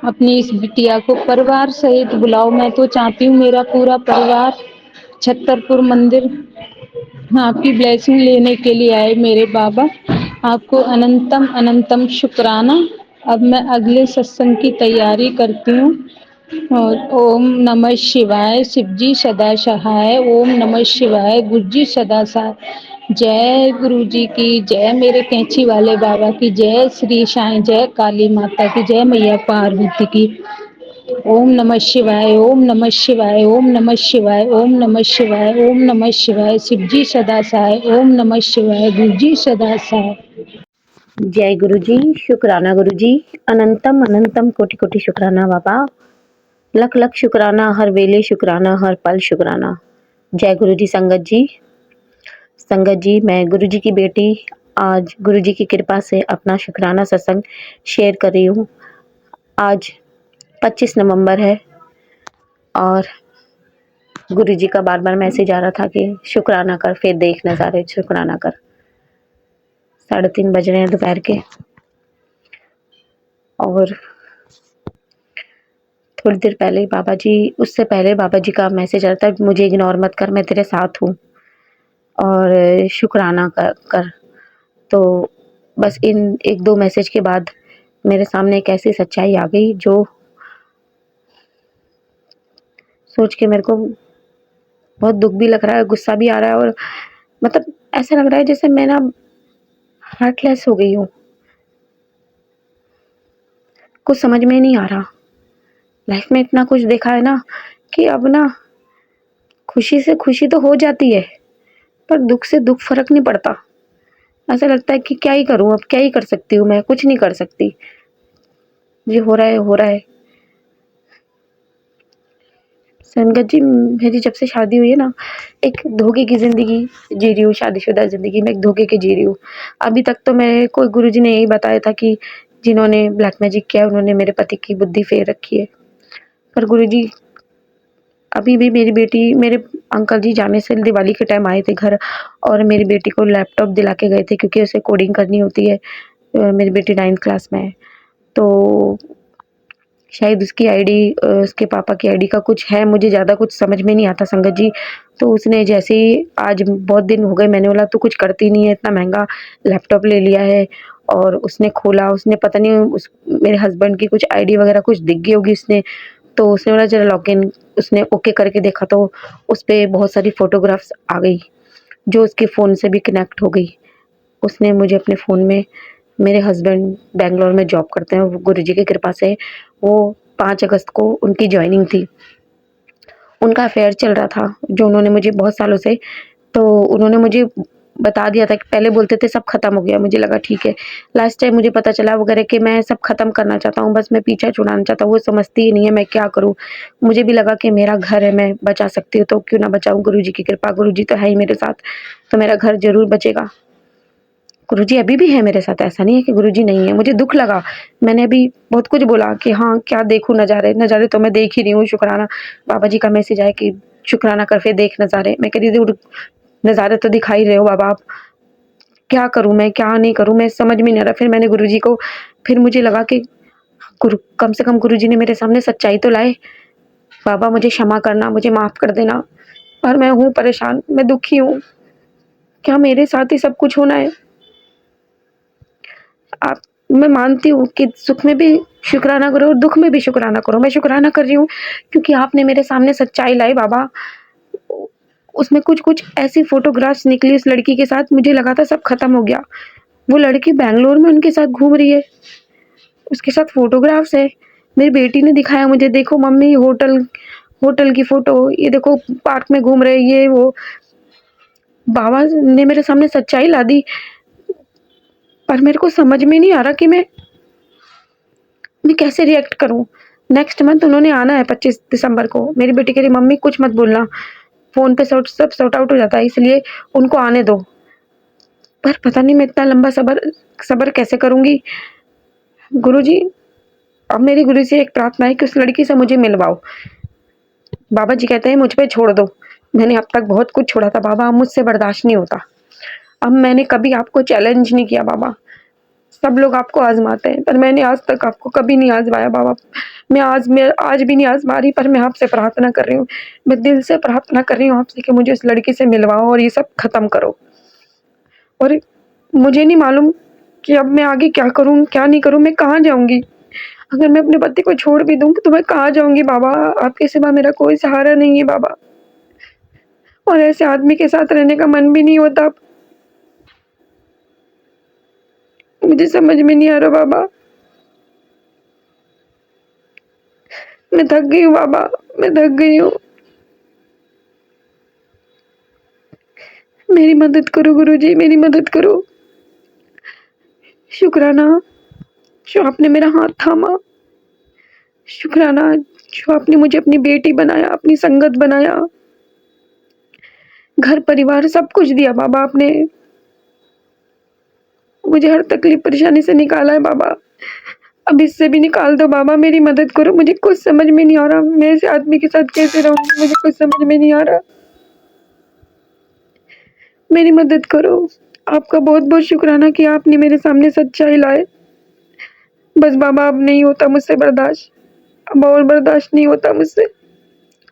अपनी इस बिटिया को परिवार सहित बुलाओ, मैं तो चाहती हूँ मेरा पूरा परिवार छतरपुर मंदिर आपकी ब्लेसिंग लेने के लिए आए। मेरे बाबा, आपको अनंतम अनंतम शुक्राना। अब मैं अगले सत्संग की तैयारी करती हूँ, और ओम नमः शिवाय, शिव जी सदा सहाय, ओम नमः शिवाय, गुरु जी सदा सहाय। जय गुरु जी की जय, मेरे कैंची वाले बाबा की जय, श्री साईं, जय काली माता की जय, मैया पार्वती की। ओम नमः शिवाय, ओम नमः शिवाय, ओम नमः शिवाय, ओम नमः शिवाय, ओम नमः शिवाय, शिव जी सदा सहाय, ओम नमः शिवाय, गुरु जी सदा सहाय। जय गुरु जी, शुक्राना गुरु जी, अनंतम अनंतम कोटि कोटि शुक्राना बाबा, लख लख शुक्राना, हर वेले शुक्राना, हर पल शुक्राना। जय गुरु जी। संगत जी, मैं गुरु जी की बेटी आज गुरु जी की कृपा से अपना शुक्राना सत्संग शेयर कर रही हूँ। आज 25 नवंबर है, और गुरु जी का बार बार मैसेज आ रहा था कि शुक्राना कर, फिर देख नज़ारे, शुक्राना कर। 3:30 बज रहे हैं दोपहर के, और थोड़ी देर पहले उससे पहले बाबा जी का मैसेज आ रहा था, मुझे इग्नोर मत कर, मैं तेरे साथ हूँ, और शुक्राना कर। तो बस इन 1-2 मैसेज के बाद मेरे सामने एक ऐसी सच्चाई आ गई जो सोच के मेरे को बहुत दुख भी लग रहा है, गुस्सा भी आ रहा है, और मतलब ऐसा लग रहा है जैसे मैं ना हार्टलेस हो गई हूँ। कुछ समझ में नहीं आ रहा। लाइफ में इतना कुछ देखा है ना कि अब ना खुशी से खुशी तो हो जाती है, पर दुख से दुख फर्क नहीं पड़ता। ऐसा लगता है कि क्या ही करूँ, अब क्या ही कर सकती हूँ, मैं कुछ नहीं कर सकती। जो हो रहा है हो रहा है। संगत जी, मेरी जब से शादी हुई है ना, एक धोखे की ज़िंदगी जी रही हूँ, शादीशुदा ज़िंदगी में एक धोखे की जी रही हूँ। अभी तक तो मैं कोई गुरुजी ने यही बताया था कि जिन्होंने ब्लैक मैजिक किया है, उन्होंने मेरे पति की बुद्धि फेर रखी है। पर गुरुजी, अभी भी मेरी बेटी मेरे अंकल जी जाने से दिवाली के टाइम आए थे घर और मेरी बेटी को लैपटॉप दिला के गए थे क्योंकि उसे कोडिंग करनी होती है। मेरी बेटी 9th क्लास में है, तो शायद उसकी आईडी उसके पापा की आईडी का कुछ है, मुझे ज़्यादा कुछ समझ में नहीं आता संगत जी। तो उसने जैसे ही, आज बहुत दिन हो गए, मैंने बोला तू कुछ करती नहीं है, इतना महँगा लैपटॉप ले लिया है, और उसने खोला, उसने पता नहीं उस मेरे हस्बैंड की कुछ आईडी वग़ैरह कुछ दिख गई होगी उसने, तो उसने बोला ज़रा लॉगिन, उसने ओके करके देखा तो उसपे बहुत सारी फ़ोटोग्राफ्स आ गई, जो उसके फ़ोन से भी कनेक्ट हो गई। उसने मुझे अपने फ़ोन में, मेरे हस्बैंड बैंगलोर में जॉब करते हैं, वो गुरुजी की कृपा से वो 5 अगस्त को उनकी जॉइनिंग थी। उनका अफ़ेयर चल रहा था, जो उन्होंने मुझे बहुत सालों से, तो उन्होंने मुझे बता दिया था कि पहले बोलते थे सब ख़त्म हो गया, मुझे लगा ठीक है। लास्ट टाइम मुझे पता चला वगैरह कि मैं सब ख़त्म करना चाहता हूँ, बस मैं पीछा छुड़ाना चाहता हूँ, वो समझती ही नहीं है मैं क्या करूँ? मुझे भी लगा कि मेरा घर है, मैं बचा सकती हूँ, तो क्यों ना बचाऊँ, गुरुजी की कृपा, गुरुजी तो है ही मेरे साथ, तो मेरा घर ज़रूर बचेगा। गुरुजी अभी भी है मेरे साथ, ऐसा नहीं है कि गुरुजी नहीं है। मुझे दुःख लगा, मैंने अभी बहुत कुछ बोला कि हाँ, क्या देखूँ नज़ारे, नज़ारे तो मैं देख ही रही हूँ, शुक्राना। बाबा जी का मैसेज आया कि शुक्राना कर, फिर देख नज़ारे। मैं कह रही थी नज़ारे तो दिखा ही रहे हो बाबा आप, क्या करूँ मैं, क्या नहीं करूँ, मैं समझ में नहीं आ रहा। फिर मैंने गुरुजी को, फिर मुझे लगा कि गुरु, कम से कम गुरुजी ने मेरे सामने सच्चाई तो लाए। बाबा मुझे क्षमा करना, मुझे माफ़ कर देना, पर मैं हूँ परेशान, मैं दुखी हूँ। क्या मेरे साथ ही सब कुछ होना है? आप, मैं मानती हूँ कि सुख में भी शुक्राना करो और दुःख में भी शुक्राना करो। मैं शुक्राना कर रही हूँ क्योंकि आपने मेरे सामने सच्चाई लाई बाबा। उसमें कुछ-कुछ ऐसी फ़ोटोग्राफ्स निकली उस लड़की के साथ, मुझे लगा था सब ख़त्म हो गया। वो लड़की बैंगलोर में उनके साथ घूम रही है, उसके साथ फ़ोटोग्राफ्स है। मेरी बेटी ने दिखाया मुझे, देखो मम्मी होटल होटल की फ़ोटो, ये देखो पार्क में घूम रहे, ये वो। बाबा ने मेरे सामने सच्चाई ला दी, पर मेरे को समझ में नहीं आ रहा कि मैं कैसे रिएक्ट करूँ? नेक्स्ट मंथ उन्होंने आना है 25 दिसंबर को। मेरी बेटी कह रही मम्मी कुछ मत बोलना, फ़ोन पे सब सॉर्ट आउट हो जाता है, इसलिए उनको आने दो। पर पता नहीं मैं इतना लंबा सब्र कैसे करूँगी? गुरुजी, अब मेरी गुरु से एक प्रार्थना है कि उस लड़की से मुझे मिलवाओ। बाबा जी कहते हैं मुझ पे छोड़ दो। मैंने अब तक बहुत कुछ छोड़ा था बाबा, अब मुझसे बर्दाश्त नहीं होता। अब मैंने कभी आपको चैलेंज नहीं किया बाबा। सब लोग आपको आज़माते हैं, पर मैंने आज तक आपको कभी नहीं आज़माया बाबा। मैं आज भी नहीं आज़मा रही, पर मैं आपसे प्रार्थना कर रही हूँ। मैं दिल से प्रार्थना कर रही हूँ आपसे कि मुझे उस लड़की से मिलवाओ और ये सब ख़त्म करो। और मुझे नहीं मालूम कि अब मैं आगे क्या करूँ, क्या नहीं करूँ, मैं कहाँ जाऊँगी? अगर मैं अपने पति को छोड़ भी दूँ तो मैं कहाँ जाऊँगी बाबा? आपके सिवा मेरा कोई सहारा नहीं है बाबा, और ऐसे आदमी के साथ रहने का मन भी नहीं होता। मुझे समझ में नहीं आ रहा बाबा। मैं थक गई हूँ बाबा, मैं थक गई हूँ। मेरी मदद करो गुरुजी, मेरी मदद करो। शुक्राना जो आपने मेरा हाथ थामा, शुक्राना जो आपने मुझे अपनी बेटी बनाया, अपनी संगत बनाया, घर परिवार सब कुछ दिया बाबा आपने। मुझे हर तकलीफ परेशानी से निकाला है बाबा, अब इससे भी निकाल दो बाबा, मेरी मदद करो। मुझे कुछ समझ में नहीं आ रहा, मैं ऐसे आदमी के साथ कैसे रहूँगी, मुझे कुछ समझ में नहीं आ रहा। मेरी मदद करो। आपका बहुत-बहुत शुक्राना कि आपने मेरे सामने सच्चाई लाए। बस बाबा अब नहीं होता मुझसे बर्दाश्त, अब और बर्दाश्त नहीं होता मुझसे।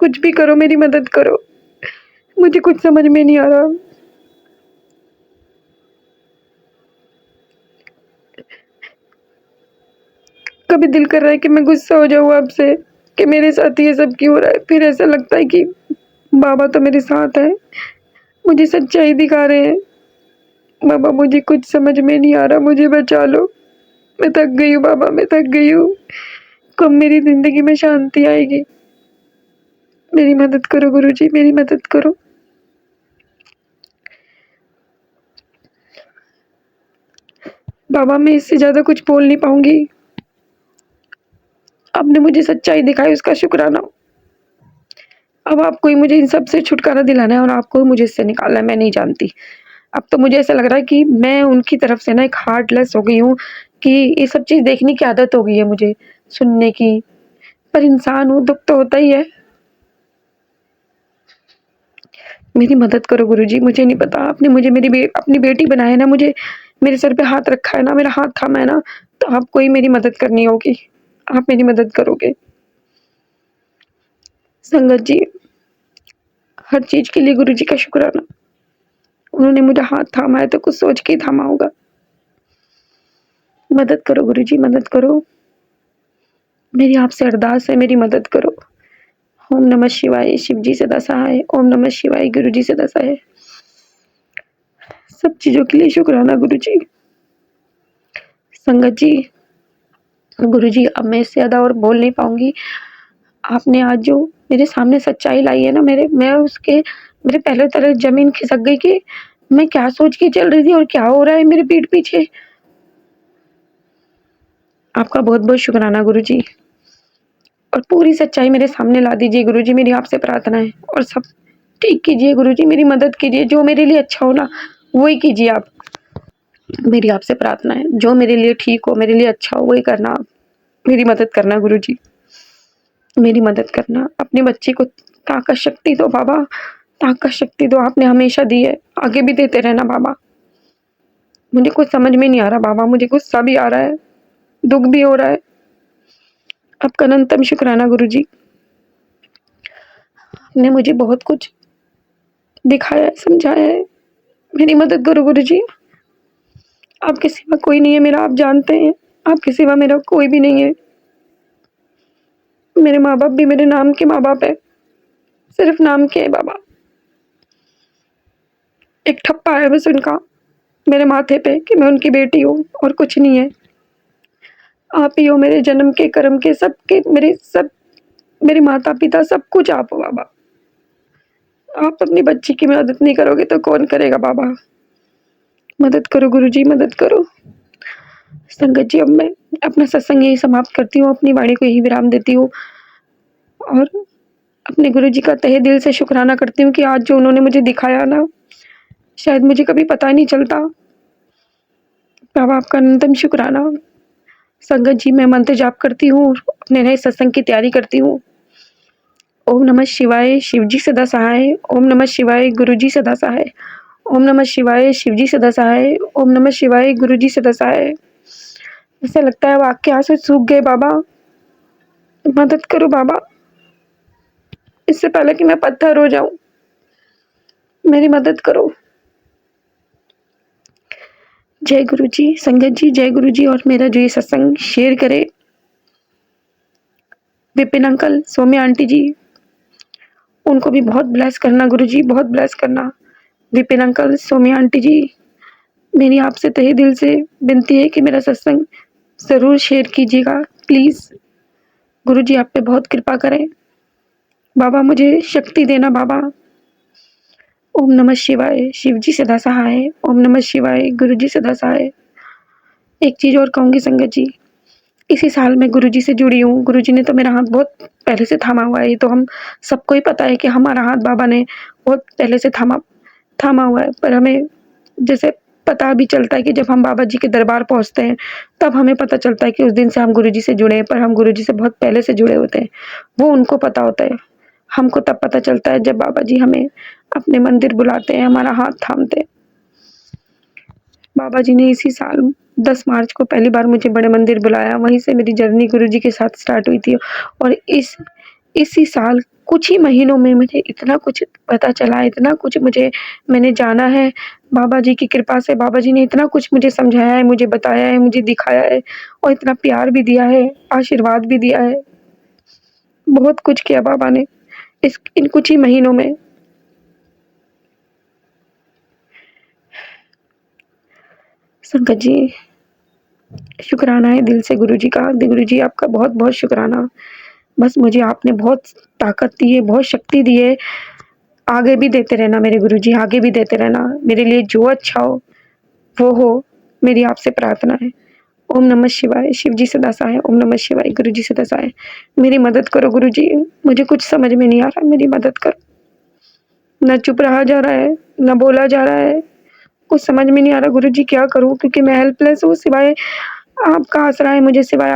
कुछ भी करो, मेरी मदद करो। मुझे कुछ समझ में नहीं आ रहा। कभी दिल कर रहा है कि मैं गुस्सा हो जाऊँ आपसे कि मेरे साथ ये सब क्यों हो रहा है। फिर ऐसा लगता है कि बाबा तो मेरे साथ है, मुझे सच्चाई दिखा रहे हैं। बाबा मुझे कुछ समझ में नहीं आ रहा, मुझे बचा लो। मैं थक गई हूँ बाबा, मैं थक गई हूँ। कब मेरी ज़िंदगी में शांति आएगी? मेरी मदद करो गुरुजी, मेरी मदद करो। बाबा मैं इससे ज़्यादा कुछ बोल नहीं पाऊँगी। आपने मुझे सच्चाई दिखाई, उसका शुक्राना। अब आपको ही मुझे इन सब से छुटकारा दिलाना है और आपको ही मुझे इससे निकालना है, मैं नहीं जानती। अब तो मुझे ऐसा लग रहा है कि मैं उनकी तरफ से ना एक हार्टलेस हो गई हूँ कि ये सब चीज़ देखने की आदत हो गई है मुझे, सुनने की। पर इंसान हूँ, दुःख तो होता ही है। मेरी मदद करो गुरुजी, मुझे नहीं पता, आपने मुझे अपनी बेटी बनाया है ना, मुझे मेरे सर पे हाथ रखा है ना, मेरा हाथ थामा है ना, तो आपको ही मेरी मदद करनी होगी। आप मेरी मदद करोगे। संगत जी, हर चीज़ के लिए गुरुजी का शुक्राना। उन्होंने मुझे हाथ थामा है तो कुछ सोच के ही थामा होगा। मदद करो गुरुजी, मदद करो। मेरी आपसे अरदास है, मेरी मदद करो। ओम नमः शिवाय, शिव जी सदा सहाय। ओम नमः शिवाय, गुरु जी सदा सहाय। सब चीज़ों के लिए शुक्राना गुरुजी। संगत जी, गुरुजी अब मैं इससे ज़्यादा और बोल नहीं पाऊँगी। आपने आज जो मेरे सामने सच्चाई लाई है ना, मेरे पहले तरह ज़मीन खिसक गई कि मैं क्या सोच के चल रही थी और क्या हो रहा है मेरे पीठ पीछे। आपका बहुत-बहुत शुक्राना गुरुजी। और पूरी सच्चाई मेरे सामने ला दीजिए गुरुजी, मेरी आपसे प्रार्थना है। और सब ठीक कीजिए गुरुजी, मेरी मदद कीजिए, जो मेरे लिए अच्छा हो ना, वही कीजिए आप। मेरी आपसे प्रार्थना है, जो मेरे लिए ठीक हो, मेरे लिए अच्छा हो, वही करना आप। मेरी मदद करना गुरुजी, मेरी मदद करना। अपने बच्चे को ताकत शक्ति दो बाबा, ताकत शक्ति दो, आपने हमेशा दी है, आगे भी देते रहना बाबा। मुझे कुछ समझ में नहीं आ रहा बाबा, मुझे गुस्सा भी आ रहा है, दुःख भी हो रहा है। आपका अनंतम शुक्राना गुरुजी। आपने मुझे बहुत कुछ दिखाया है, समझाया है। मेरी मदद करो गुरुजी। आपके सिवा कोई नहीं है मेरा, आप जानते हैं। आपके सिवा मेरा कोई भी नहीं है। मेरे माँ-बाप भी मेरे नाम के माँ-बाप है, सिर्फ नाम के है बाबा। एक ठप्पा है बस उनका मेरे माथे पे कि मैं उनकी बेटी हूँ और कुछ नहीं है। आप ही हो मेरे जन्म के, कर्म के, सबके, मेरे माता-पिता सब कुछ आप हो बाबा। आप अपनी बच्ची की मदद नहीं करोगे तो कौन करेगा बाबा। मदद करो गुरुजी, मदद करो। संगत जी, अब मैं अपना सत्संग यही समाप्त करती हूँ, अपनी वाणी को यही विराम देती हूँ और अपने गुरुजी का तहे दिल से शुक्राना करती हूँ कि आज जो उन्होंने मुझे दिखाया ना, शायद मुझे कभी पता नहीं चलता। बाबा आपका अनंतम शुक्राना। संगत जी, मैं मंत्र जाप करती हूँ, अपने नए सत्संग की तैयारी करती हूँ। ओम नमः शिवाय, शिव जी सदा सहाय। ओम नमः शिवाय, गुरु जी सदा सहाय। ओम नमः शिवाय, शिव जी सदा सहाय। ओम नमः शिवाय, गुरु जी सदा सहाय। ऐसा लगता है वाक्य आंसू सूख गए बाबा, मदद करो बाबा, इससे पहले कि मैं पत्थर हो जाऊं, मेरी मदद करो। जय गुरु जी। संगत जी, जय गुरु जी। और मेरा जो ये सत्संग शेयर करे विपिन अंकल, सौम्या आंटी जी, उनको भी बहुत ब्लेस करना गुरु जी, बहुत ब्लेस करना। विपिन अंकल, सौम्या आंटी जी, मेरी आपसे तहे दिल से विनती है कि मेरा सत्संग ज़रूर शेयर कीजिएगा प्लीज़। गुरु जी आप पे बहुत कृपा करें। बाबा मुझे शक्ति देना बाबा। ओम नमः शिवाय, शिव जी सदा सहाय। ओम नमः शिवाय, गुरु जी सदा सहाय। एक चीज़ और कहूँगी संगत जी, इसी साल मैं गुरुजी से जुड़ी हूँ। गुरुजी ने तो मेरा हाथ बहुत पहले से थामा हुआ है, ये तो हम सबको ही पता है कि हमारा हाथ बाबा ने बहुत पहले से थामा हुआ है। पर हमें जैसे पता भी चलता है कि जब हम बाबा जी के दरबार पहुँचते हैं, तब हमें पता चलता है कि उस दिन से हम गुरुजी से जुड़े हैं, पर हम गुरुजी से बहुत पहले से जुड़े होते हैं। वो उनको पता होता है, हमको तब पता चलता है जब बाबा जी हमें अपने मंदिर बुलाते हैं, हमारा हाथ थामते हैं। बाबा जी ने इसी साल 10 मार्च को पहली बार मुझे बड़े मंदिर बुलाया, वहीं से मेरी जर्नी गुरुजी के साथ स्टार्ट हुई थी। और इसी साल कुछ ही महीनों में मुझे इतना कुछ पता चला, इतना कुछ मैंने जाना है बाबा जी की कृपा से। बाबा जी ने इतना कुछ मुझे समझाया है, मुझे बताया है, मुझे दिखाया है और इतना प्यार भी दिया है, आशीर्वाद भी दिया है। बहुत कुछ किया बाबा ने इन कुछ ही महीनों में। संगत जी, शुक्राना है दिल से गुरुजी का। गुरुजी आपका बहुत-बहुत शुक्राना। बस मुझे आपने बहुत ताकत दी है, बहुत शक्ति दी है। आगे भी देते रहना मेरे गुरुजी, आगे भी देते रहना। मेरे लिए जो अच्छा हो, वो हो, मेरी आपसे प्रार्थना है। ओम नमः शिवाय, शिव जी सदा सहाय, ओम नमः शिवाय, गुरु जी सदा सहाय। मेरी मदद करो गुरु जी, मुझे कुछ समझ में नहीं आ रहा, मेरी मदद करो। ना चुप रहा जा रहा है, ना बोला जा रहा है, कुछ समझ में नहीं आ रहा गुरु जी क्या करूँ, क्योंकि मैं हेल्पलेस हूँ। सिवाय आपका आसरा है मुझे, सिवाय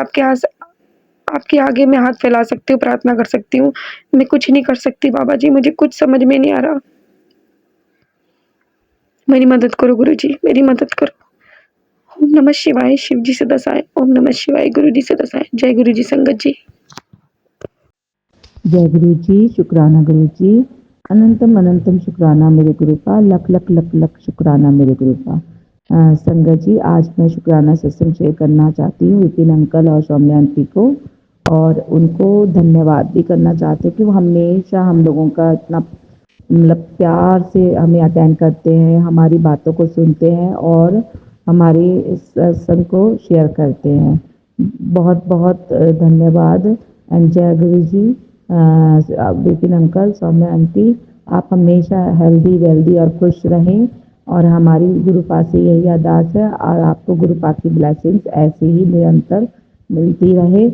आपके आगे मैं हाथ फैला सकती हूँ, प्रार्थना कर सकती हूँ, मैं कुछ नहीं कर सकती बाबा जी, मुझे कुछ समझ में नहीं आ रहा। मेरी मदद करो गुरु जी, मेरी मदद करो। ओम नमः शिवाय, शिव जी सदा सहाय, ओम नमः शिवाय, गुरु जी सदा सहाय। जय गुरु जी संगत जी। जय गुरु जी, शुक्राना गुरु जी, अनंतम अनंतम शुक्राना मेरे गुरु का, लख लख लख लख शुक्राना मेरे गुरु का। संगत जी, आज मैं शुक्राना सत्संग शेयर करना चाहती हूँ विपिन अंकल और सौम्या आंटी को, और उनको धन्यवाद भी करना चाहती हूँ कि वो हमेशा हम लोगों का इतना मतलब प्यार से हमें अटेंड करते हैं, हमारी बातों को सुनते हैं और हमारे इस सत्संग को शेयर करते हैं। बहुत बहुत धन्यवाद। एंड जय गुरु जी। विपिन अंकल, सौम्या आंटी, आप हमेशा हेल्दी वेल्दी और खुश रहें, और हमारी गुरुपा से यही अरदास है, और आपको गुरुपा की ब्लेसिंग्स ऐसे ही निरंतर मिलती रहे,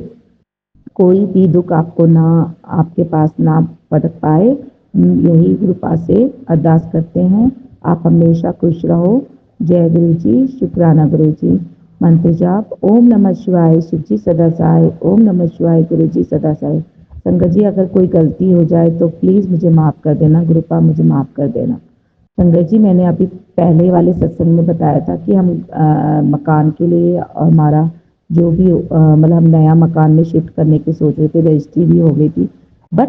कोई भी दुख आपको ना आपके पास ना पड़ पाए, यही कृपा से अरदास करते हैं। आप हमेशा खुश रहो। जय गुरु जी, शुक्राना गुरु जी। मंत्र जाप ओम नमः शिवाय, शिव जी सदा सहाय, ओम नमः शिवाय, गुरु जी सदा सहाय। संगत जी, अगर कोई गलती हो जाए तो प्लीज़ मुझे माफ़ कर देना, गुरुपा मुझे माफ़ कर देना। संगत जी, मैंने अभी पहले वाले सत्संग में बताया था कि हम मकान के लिए हमारा जो भी मतलब हम नया मकान में शिफ्ट करने की सोच रहे थे, रजिस्ट्री भी हो गई थी, बट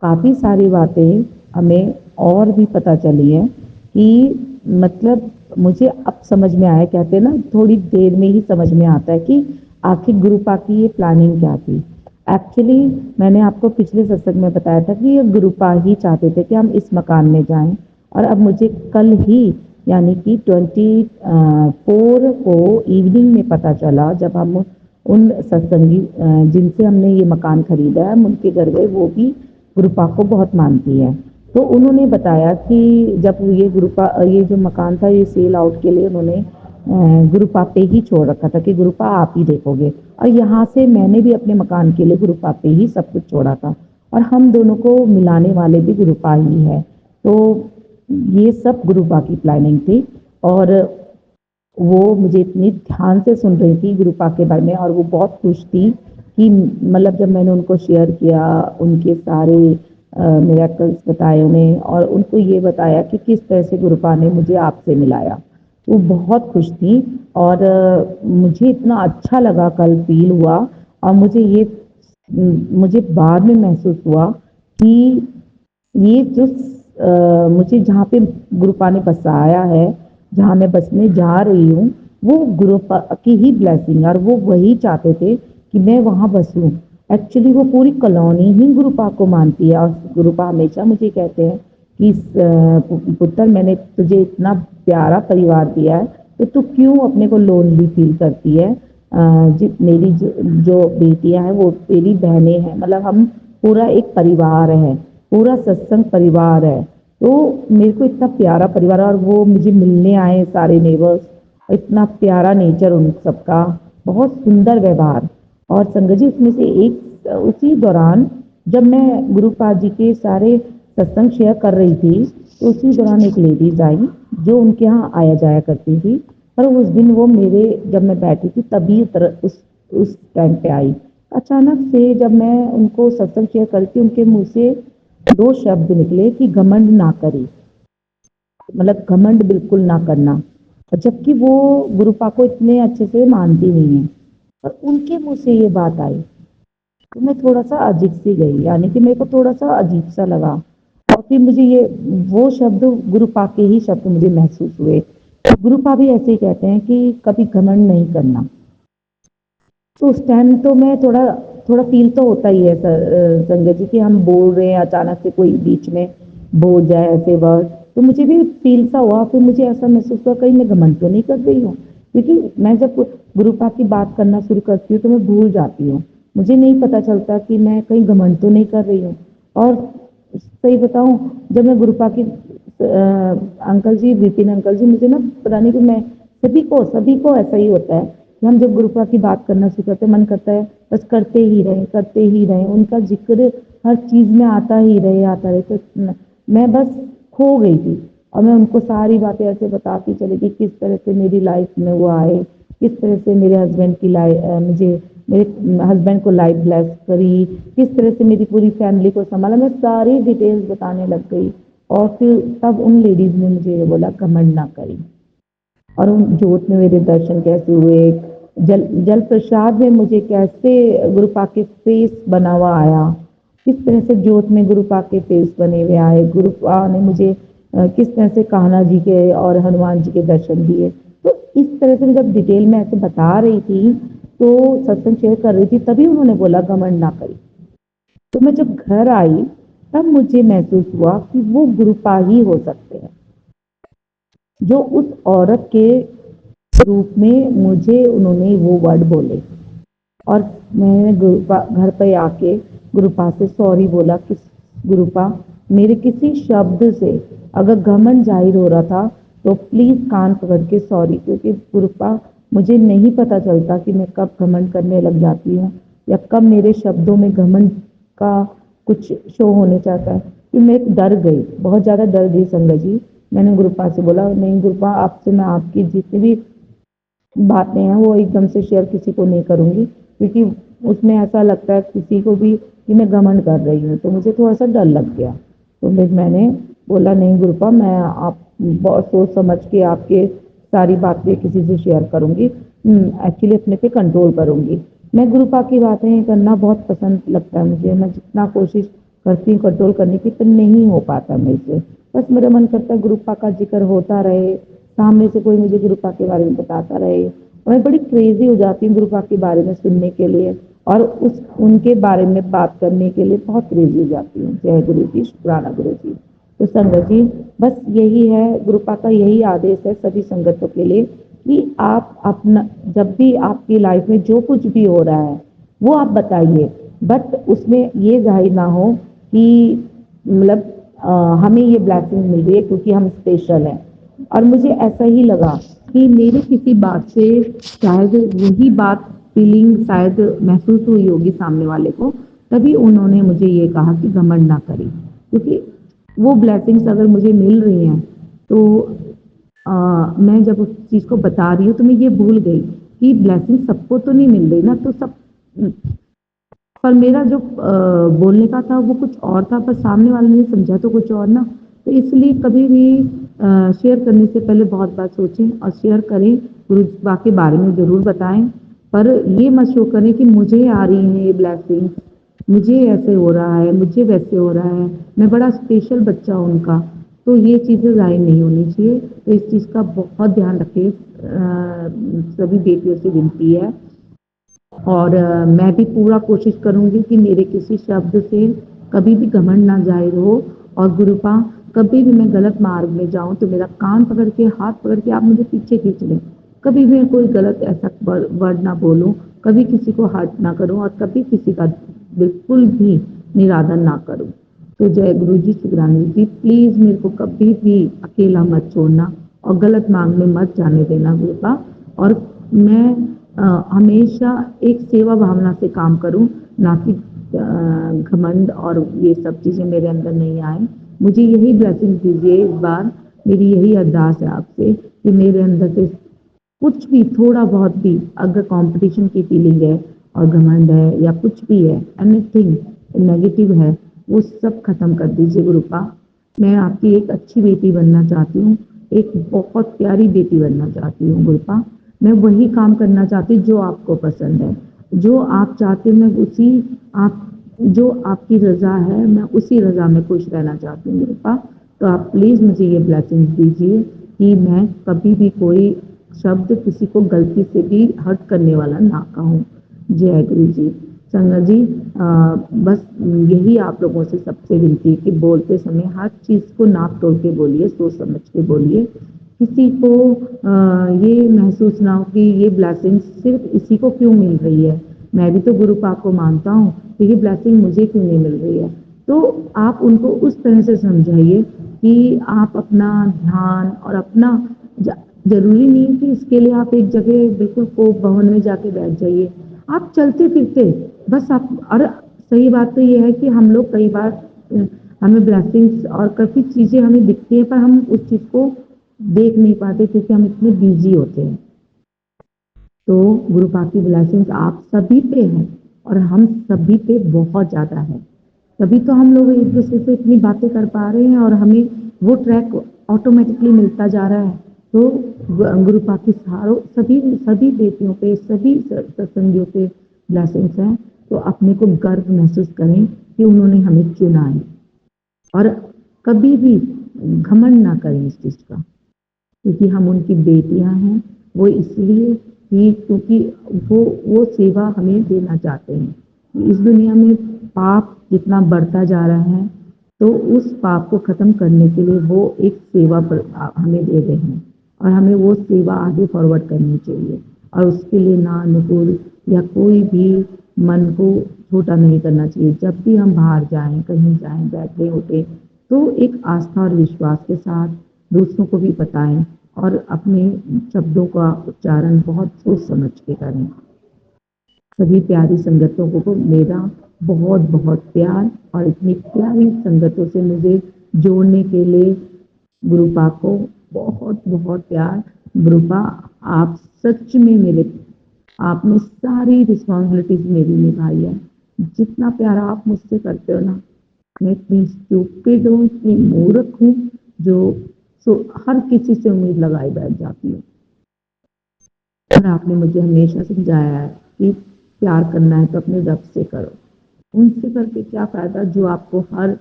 काफ़ी सारी बातें हमें और भी पता चली हैं कि मतलब मुझे अब समझ में आया, कहते हैं ना थोड़ी देर में ही समझ में आता है कि आखिर गुरुपा की ये प्लानिंग क्या थी। एक्चुअली मैंने आपको पिछले सत्संग में बताया था कि ये गुरुपा ही चाहते थे कि हम इस मकान में जाएं, और अब मुझे कल ही यानी कि 24 को इवनिंग में पता चला, जब हम उन सत्संगी जिनसे हमने ये मकान खरीदा है, हम उनके घर गए, वो भी गुरुपा को बहुत मानती है। तो उन्होंने बताया कि जब ये जो मकान था ये सेल आउट के लिए उन्होंने गुरुपा पे ही छोड़ रखा था कि गुरुपा आप ही देखोगे, और यहाँ से मैंने भी अपने मकान के लिए गुरुपा पे ही सब कुछ छोड़ा था, और हम दोनों को मिलाने वाले भी गुरुपा ही है। तो ये सब गुरुपा की प्लानिंग थी, और वो मुझे इतनी ध्यान से सुन रही थी गुरुपा के बारे में, और वो बहुत खुश थी कि मतलब जब मैंने उनको शेयर किया उनके सारे मिरेकल्स बताए उन्हें, और उनको ये बताया कि किस तरह से गुरुपा ने मुझे आपसे मिलाया, वो बहुत खुश थी। और मुझे इतना अच्छा लगा, कल फील हुआ, और मुझे बाद में महसूस हुआ कि ये जो मुझे जहाँ पे गुरुपा ने बसाया है, जहाँ मैं बसने जा रही हूँ, वो गुरुपा की ही ब्लेसिंग, और वो वही चाहते थे कि मैं वहाँ बसूं। एक्चुअली वो पूरी कॉलोनी ही गुरुपा को मानती है, और गुरुपा हमेशा मुझे कहते हैं कि पुत्र, मैंने तुझे इतना प्यारा परिवार दिया है, तो तू क्यों अपने को लोनली फील करती है। मेरी जो बेटियां हैं वो तेरी बहनें हैं, मतलब हम पूरा एक परिवार है, पूरा सत्संग परिवार है। तो मेरे को इतना प्यारा परिवार, और वो मुझे मिलने आए सारे नेबर्स, इतना प्यारा नेचर उन सबका, बहुत सुंदर व्यवहार। और संगत जी, उसमें से एक उसी दौरान जब मैं गुरुपा जी के सारे सत्संग शेयर कर रही थी, तो उसी दौरान एक लेडीज आई जो उनके यहाँ आया जाया करती थी, पर उस दिन वो मेरे जब मैं बैठी थी तभी उस टाइम पे आई। अचानक से जब मैं उनको सत्संग शेयर करती, उनके मुंह से 2 शब्द निकले कि घमंड ना करी, मतलब घमंड बिल्कुल ना करना, जबकि वो गुरुपा को इतने अच्छे से मानती नहीं है, पर उनके मुंह से ये बात आई, तो मैं थोड़ा सा अजीब सी गई, यानी कि मेरे को थोड़ा सा अजीब सा लगा। और फिर मुझे ये वो शब्द गुरुपा के ही शब्द मुझे महसूस हुए। गुरुपा भी ऐसे ही कहते हैं कि कभी घमंड नहीं करना। तो उस टाइम तो मैं थोड़ा थोड़ा फील तो होता ही है संगत जी, कि हम बोल रहे हैं, अचानक से कोई बीच में बोल जाए ऐसे वर्ड, तो मुझे भी फील सा हुआ। फिर मुझे ऐसा महसूस हुआ कहीं मैं घमंड तो नहीं कर रही हूँ, क्योंकि मैं जब गुरुपा की बात करना शुरू करती हूँ तो मैं भूल जाती हूँ, मुझे नहीं पता चलता कि मैं कहीं घमंड तो नहीं कर रही हूँ। और सही बताऊँ, जब मैं गुरुपा की अंकल जी, विपिन अंकल जी, मुझे ना पता नहीं कि मैं सभी को ऐसा ही होता है कि हम जब गुरुपा की बात करना शुरू करते मन करता है बस करते ही रहें, उनका जिक्र हर चीज़ में आता रहे। तो मैं बस खो गई थी और मैं उनको सारी बातें ऐसे बताती चली कि किस तरह से मेरी लाइफ में वो आए, किस तरह से मेरे हस्बैंड की मुझे मेरे हस्बैंड को लाइफ ब्लेस करी, किस तरह से मेरी पूरी फैमिली को संभाला। मैं सारी डिटेल्स बताने लग गई और फिर तब उन लेडीज़ ने मुझे ये बोला घमंड ना करी। और उन जोत में मेरे दर्शन कैसे हुए, जल प्रसाद में मुझे कैसे गुरुपा के फेस बना हुआ आया, किस तरह से जोत में गुरुपा के फेस बने हुए आए, गुरुपा ने मुझे किस तरह से कान्हा जी के और हनुमान जी के दर्शन दिए। तो इस तरह से जब डिटेल में ऐसे बता रही थी तो सत्संग शेयर कर रही थी, तभी उन्होंने बोला घमंड ना करी। तो मैं जब घर आई तब मुझे महसूस हुआ कि वो गुरुपा ही हो सकते हैं जो उस औरत के रूप में मुझे उन्होंने वो वर्ड बोले। और मैंने घर पे आके गुरुपा से सॉरी बोला कि गुरुपा मेरे किसी शब्द से अगर घमंड जाहिर हो रहा था तो प्लीज़ कान पकड़ के सॉरी, क्योंकि गुरुपा मुझे नहीं पता चलता कि मैं कब घमंड करने लग जाती हूँ या कब मेरे शब्दों में घमंड का कुछ शो होने चाहता है। कि मैं डर गई, बहुत ज़्यादा डर गई संगत जी। मैंने गुरुपा से बोला नहीं गुरुपा, आपसे मैं आपकी जितनी भी बातें हैं वो एकदम से शेयर किसी को नहीं करूँगी, क्योंकि उसमें ऐसा लगता है किसी को भी कि मैं घमंड कर रही हूँ, तो मुझे थोड़ा सा डर लग गया। तो फिर मैंने बोला नहीं गुरुपा, मैं आप बहुत सोच समझ के आपके सारी बातें किसी से शेयर करूँगी, एक्चुअली अपने पे कंट्रोल करूँगी। मैं गुरुपा की बातें करना बहुत पसंद लगता है मुझे, मैं जितना कोशिश करती हूँ कंट्रोल करने की पर नहीं हो पाता मेरे से। बस मेरा मन करता है गुरुपा का जिक्र होता रहे, सामने से कोई मुझे गुरुपा के बारे में बताता रहे, और मैं बड़ी क्रेजी हो जाती हूँ गुरुपा के बारे में सुनने के लिए और उनके बारे में बात करने के लिए बहुत क्रेजी हो जाती हूँ। जय गुरु जी, शुक्राना गुरु जी। तो संगत जी बस यही है, गुरुपा का यही आदेश है सभी संगतों के लिए कि आप अपना जब भी आपकी लाइफ में जो कुछ भी हो रहा है वो आप बताइए, बट उसमें ये जाहिर ना हो कि मतलब हमें ये ब्लेसिंग मिल रही है क्योंकि हम स्पेशल हैं। और मुझे ऐसा ही लगा कि मेरी किसी बात से शायद वही बात फीलिंग शायद महसूस हुई होगी सामने वाले को, तभी उन्होंने मुझे ये कहा कि घमंड ना करी, क्योंकि वो ब्लेसिंग्स अगर मुझे मिल रही हैं तो मैं जब उस चीज़ को बता रही हूँ तो मैं ये भूल गई कि ब्लेसिंग सबको तो नहीं मिल रही ना, तो सब पर मेरा जो बोलने का था वो कुछ और था, पर सामने वाले ने समझा तो कुछ और ना। तो इसलिए कभी भी शेयर करने से पहले बहुत बार सोचें और शेयर करें, गुरुपा के बारे में ज़रूर बताएं, पर ये मत शो करें कि मुझे आ रही हैं ये ब्लेसिंग, मुझे ऐसे हो रहा है, मुझे वैसे हो रहा है, मैं बड़ा स्पेशल बच्चा हूँ उनका। तो ये चीज़ें ज़ाहिर नहीं होनी चाहिए, तो इस चीज़ का बहुत ध्यान रखें। सभी बेटियों से विनती है और मैं भी पूरा कोशिश करूँगी कि मेरे किसी शब्द से कभी भी घमंड ना जाहिर हो। और गुरुपा कभी भी मैं गलत मार्ग में जाऊँ तो मेरा कान पकड़ के, हाथ पकड़ के आप मुझे पीछे खींच लें, कभी भी कोई गलत ऐसा वर्ड ना बोलूँ, कभी किसी को हर्ट ना करूँ और कभी किसी का बिल्कुल भी निरादर ना करूँ। तो जय गुरु जी, शुक्राना जी, प्लीज़ मेरे को कभी भी अकेला मत छोड़ना और गलत मार्ग में मत जाने देना गुरुपा। और मैं हमेशा एक सेवा भावना से काम करूं, ना कि घमंड और ये सब चीज़ें मेरे अंदर नहीं आए। मुझे यही ब्लेसिंग दीजिए इस बार, मेरी यही अरदास है आपसे कि मेरे अंदर से कुछ भी थोड़ा बहुत भी अगर कंपटीशन की फीलिंग है और घमंड है या कुछ भी है, एनीथिंग नेगेटिव है, वो सब खत्म कर दीजिए गुरुपा। मैं आपकी एक अच्छी बेटी बनना चाहती हूँ, एक बहुत प्यारी बेटी बनना चाहती हूँ गुरुपा। मैं वही काम करना चाहती हूँ जो आपको पसंद है, जो आप चाहते हैं मैं उसी आप जो आपकी रज़ा है मैं उसी रज़ा में खुश रहना चाहती हूँ गुरुपा। तो आप प्लीज़ मुझे ये ब्लेसिंग दीजिए कि मैं कभी भी कोई शब्द किसी को गलती से भी हर्ट करने वाला ना कहूँ। जय गुरु जी। संगत जी बस यही आप लोगों से सबसे विनती है कि बोलते समय हर चीज़ को नाप तोल के बोलिए, सोच समझ के बोलिए। किसी को ये महसूस ना हो कि ये ब्लेसिंग सिर्फ इसी को क्यों मिल रही है, मैं भी तो गुरुपा को मानता हूँ, तो ये ब्लेसिंग मुझे क्यों नहीं मिल रही है। तो आप उनको उस तरह से समझाइए कि आप अपना ध्यान और अपना जरूरी नहीं है कि इसके लिए आप एक जगह बिल्कुल कोप भवन में जाके बैठ जाइए, आप चलते फिरते बस आप। और सही बात तो ये है कि हम लोग कई बार हमें ब्लेसिंग्स और काफ़ी चीज़ें हमें दिखती हैं, पर हम उस चीज़ को देख नहीं पाते क्योंकि हम इतने बिजी होते हैं। तो गुरु पाक की ब्लेसिंग्स आप सभी पे है और हम सभी पे बहुत ज़्यादा है, तभी तो हम लोग एक दूसरे से इतनी बातें कर पा रहे हैं और हमें वो ट्रैक ऑटोमेटिकली मिलता जा रहा है। तो गुरु पाक की सारों सभी सभी बेटियों पे, सभी सत्संगियों पे ब्लेसिंग्स हैं। तो अपने को गर्व महसूस करें कि उन्होंने हमें चुना है और कभी भी घमंड ना करें इस चीज़ का, क्योंकि हम उनकी बेटियां हैं। वो इसलिए कि क्योंकि वो सेवा हमें देना चाहते हैं। इस दुनिया में पाप जितना बढ़ता जा रहा है, तो उस पाप को खत्म करने के लिए वो एक सेवा हमें दे रहे हैं और हमें वो सेवा आगे फॉरवर्ड करनी चाहिए। और उसके लिए ना अनुकूल या कोई भी मन को छोटा नहीं करना चाहिए। जब भी हम बाहर जाएं, कहीं जाएं, बैठे उठे, तो एक आस्था और विश्वास के साथ दूसरों को भी बताएं और अपने शब्दों का उच्चारण बहुत सोच समझ के करें। सभी प्यारी संगतों को मेरा बहुत बहुत प्यार और इतनी प्यारी संगतों से मुझे जोड़ने के लिए गुरु पाक को बहुत बहुत प्यार। गुरु पाक आप सच में मेरे, आपने सारी रिस्पॉन्सिबिलिटीज मेरी निभाई है। जितना प्यार आप मुझसे करते हो ना, मैं इतनी स्टूपिड हूँ, इतनी मूर्ख हूँ जो हर किसी से उम्मीद लगाई बैठ जाती हूँ। और आपने मुझे हमेशा समझाया है कि प्यार करना है तो अपने रब से करो। उनसे करके क्या फायदा जो आपको हर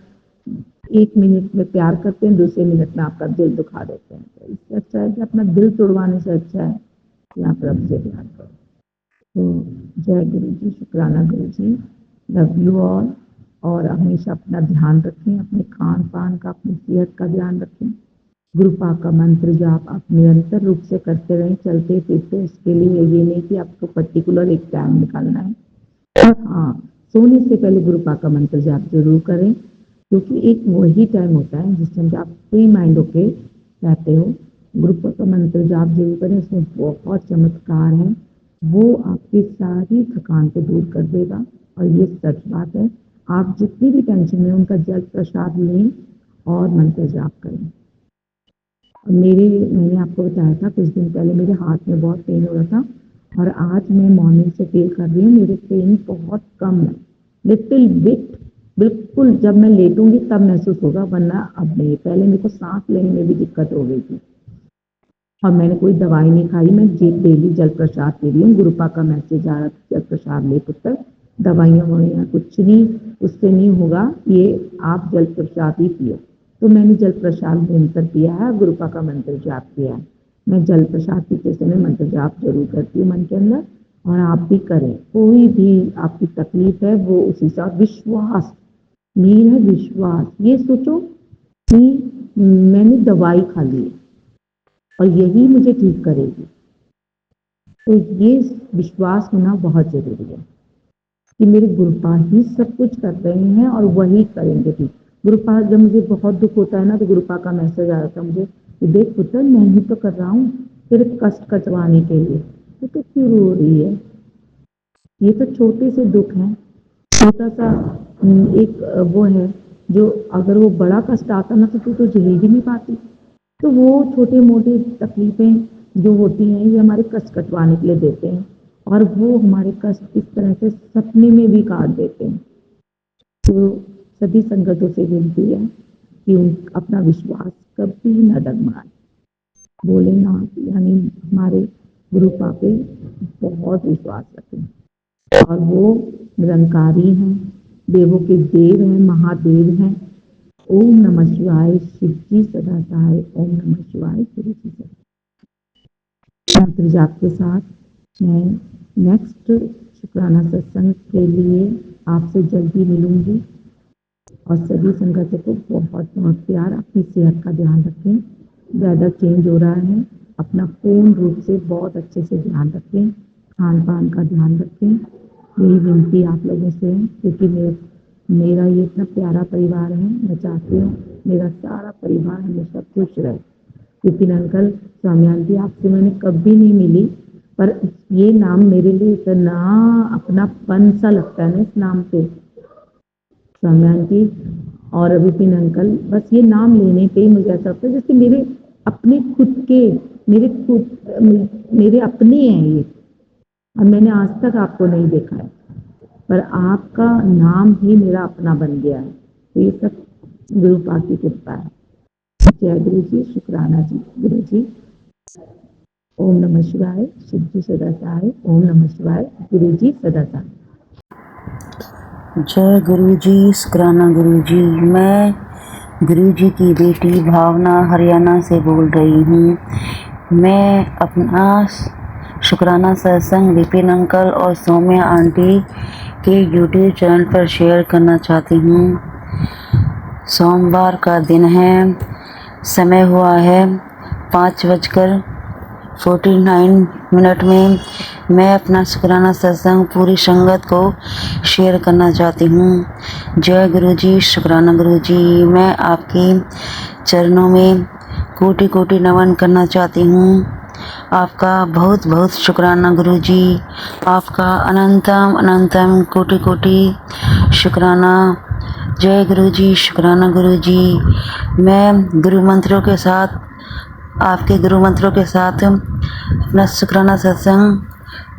एक मिनट में प्यार करते हैं, दूसरे मिनट में आपका दिल दुखा देते हैं। तो इससे अच्छा है कि अपना दिल तोड़वाने से अच्छा है कि आप रब से प्यार करो। तो जय गुरु जी, शुक्राना गुरु जी, लव यू ऑल। और हमेशा अपना ध्यान रखें, अपने खान पान का, अपनी सेहत का ध्यान रखें। गुरु पाक का मंत्र जाप आप निरंतर रूप से करते रहें, चलते फिरते। इसके लिए ये नहीं कि आपको पर्टिकुलर एक टाइम निकालना है। और हाँ, सोने से पहले गुरु पाक का मंत्र जाप जरूर करें, क्योंकि एक वही टाइम होता है जिस टाइम आप फ्री माइंड होके रहते हो। गुरु पाक का मंत्र जाप जरूर करें, उसमें बहुत चमत्कार है। वो आपकी सारी थकान को दूर कर देगा और ये सच बात है। आप जितनी भी टेंशन में, उनका जल प्रसाद लें और मंत्र जाप करें। मैंने आपको बताया था कुछ दिन पहले मेरे हाथ में बहुत पेन हो रहा था, और आज मैं मॉर्निंग से फील कर रही हूँ मेरे पेन बहुत कम है, लिटिल बिट। बिल्कुल जब मैं लेटूंगी तब महसूस होगा, वरना अब नहीं। पहले मेरे को सांस लेने में भी दिक्कत हो गई थी और मैंने कोई दवाई नहीं खाई। मैं डेली जल प्रसाद पी रही हूँ। गुरु पाक का मैसेज आ रहा था, जल प्रसाद ले पुत्र, दवाइयाँ ववाइयाँ कुछ नहीं, उससे नहीं होगा, ये आप जल प्रसाद ही पियो। तो मैंने जल प्रसाद निरंतर पिया है, गुरु पाक का मंत्र जाप किया है। मैं जल प्रसाद पीते समय मंत्र जाप जरूर करती हूँ मन के अंदर, और आप भी करें। कोई भी आपकी तकलीफ है वो उसी साथ विश्वास, मेन है विश्वास। ये सोचो कि मैंने दवाई खा ली है और यही मुझे ठीक करेगी, तो ये विश्वास होना बहुत जरूरी है कि मेरे गुरुपाल ही सब कुछ कर रहे हैं और वही करेंगे ठीक। गुरुपाल, जब मुझे बहुत दुख होता है ना, तो गुरुपाल का मैसेज आ जाता है मुझे कि देख पुत्र, मैं ही तो कर रहा हूँ तेरे कष्ट कटवाने के लिए, तो क्यों रो रही है? ये तो छोटे से दुख हैं, छोटा सा एक वो है, जो अगर वो बड़ा कष्ट आता ना तो तू तो झेल भी नहीं पाती। तो वो छोटे मोटे तकलीफें जो होती हैं, ये हमारे कष्ट कटवाने के लिए देते हैं, और वो हमारे कष्ट इस तरह से सपने में भी काट देते हैं। तो सभी संगतों से विनती है कि अपना विश्वास कभी न डगमगाएं। भोलेनाथ यानी हमारे गुरु पापे बहुत विश्वास रखें, और वो निरंकारी हैं, देवों के देव हैं, महादेव हैं। ओम नमः शिवाय, शिव जी सदा सहाय। ओम नमः शिवाय, गुरु जी सदा। मंत्र जाप के साथ मैं नेक्स्ट शुक्राना सत्संग के लिए आपसे जल्दी मिलूंगी। और सभी संगतों को बहुत बहुत प्यार। अपनी सेहत का ध्यान रखें, वेदर चेंज हो रहा है, अपना पूर्ण रूप से बहुत अच्छे से ध्यान रखें, खान पान का ध्यान रखें। यही विनती आप लोगों से है, क्योंकि मेरा ये इतना प्यारा परिवार है। मैं चाहती हूँ मेरा सारा परिवार हमेशा खुश रहे, विपिन अंकल, स्वामी आंटी, आपसे मैंने कभी नहीं मिली, पर ये नाम मेरे लिए इतना अपनापन सा लगता है ना इस नाम पे। स्वामी आंटी और विपिन अंकल, बस ये नाम लेने पे ही मुझे ऐसा लगता है जैसे मेरे अपने खुद के, मेरे अपने हैं ये। और मैंने आज तक आपको नहीं देखा है, पर आपका नाम ही मेरा अपना बन गया है। तो ये सब गुरु पाक की कृपा है। जय गुरु जी, शुक्राना जी गुरु जी। ओम नमः शिवाय, शिव जी सदा सहाय। ओम नमः शिवाय, गुरु जी सदा सहाय। जय गुरु जी, शुक्राना गुरु जी। मैं गुरु जी की बेटी भावना हरियाणा से बोल रही हूँ। मैं अपना शुक्राना सत्संग विपिन अंकल और सौम्या आंटी के यूट्यूब चैनल पर शेयर करना चाहती हूँ। सोमवार का दिन है, समय हुआ है 5:49 में। मैं अपना शुक्राना सत्संग पूरी संगत को शेयर करना चाहती हूँ। जय गुरु जी, शुक्राना गुरु जी। मैं आपके चरणों में कोटि कोटि नमन करना चाहती हूँ। आपका बहुत बहुत शुक्राना गुरु जी। आपका अनंतम अनंतम कोटि कोटि शुक्राना। जय गुरु जी, शुक्राना गुरु जी। मैं गुरु मंत्रों के साथ, आपके गुरु मंत्रों के साथ अपना शुक्राना सत्संग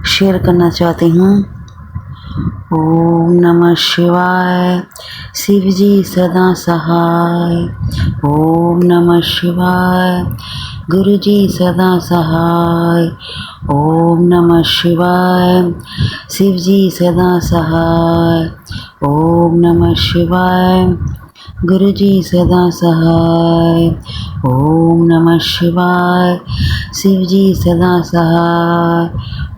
शेयर करना चाहती हूँ। ओम नमः शिवाय, शिव जी सदा सहाय। ओम नमः शिवाय, गुरु जी सदा सहाय। ओम नमः शिवाय, शिव जी सदा सहाय। ओम नमः शिवाय, गुरु जी सदा सहाय। ओम नमः शिवाय, शिव जी सदा सहाय।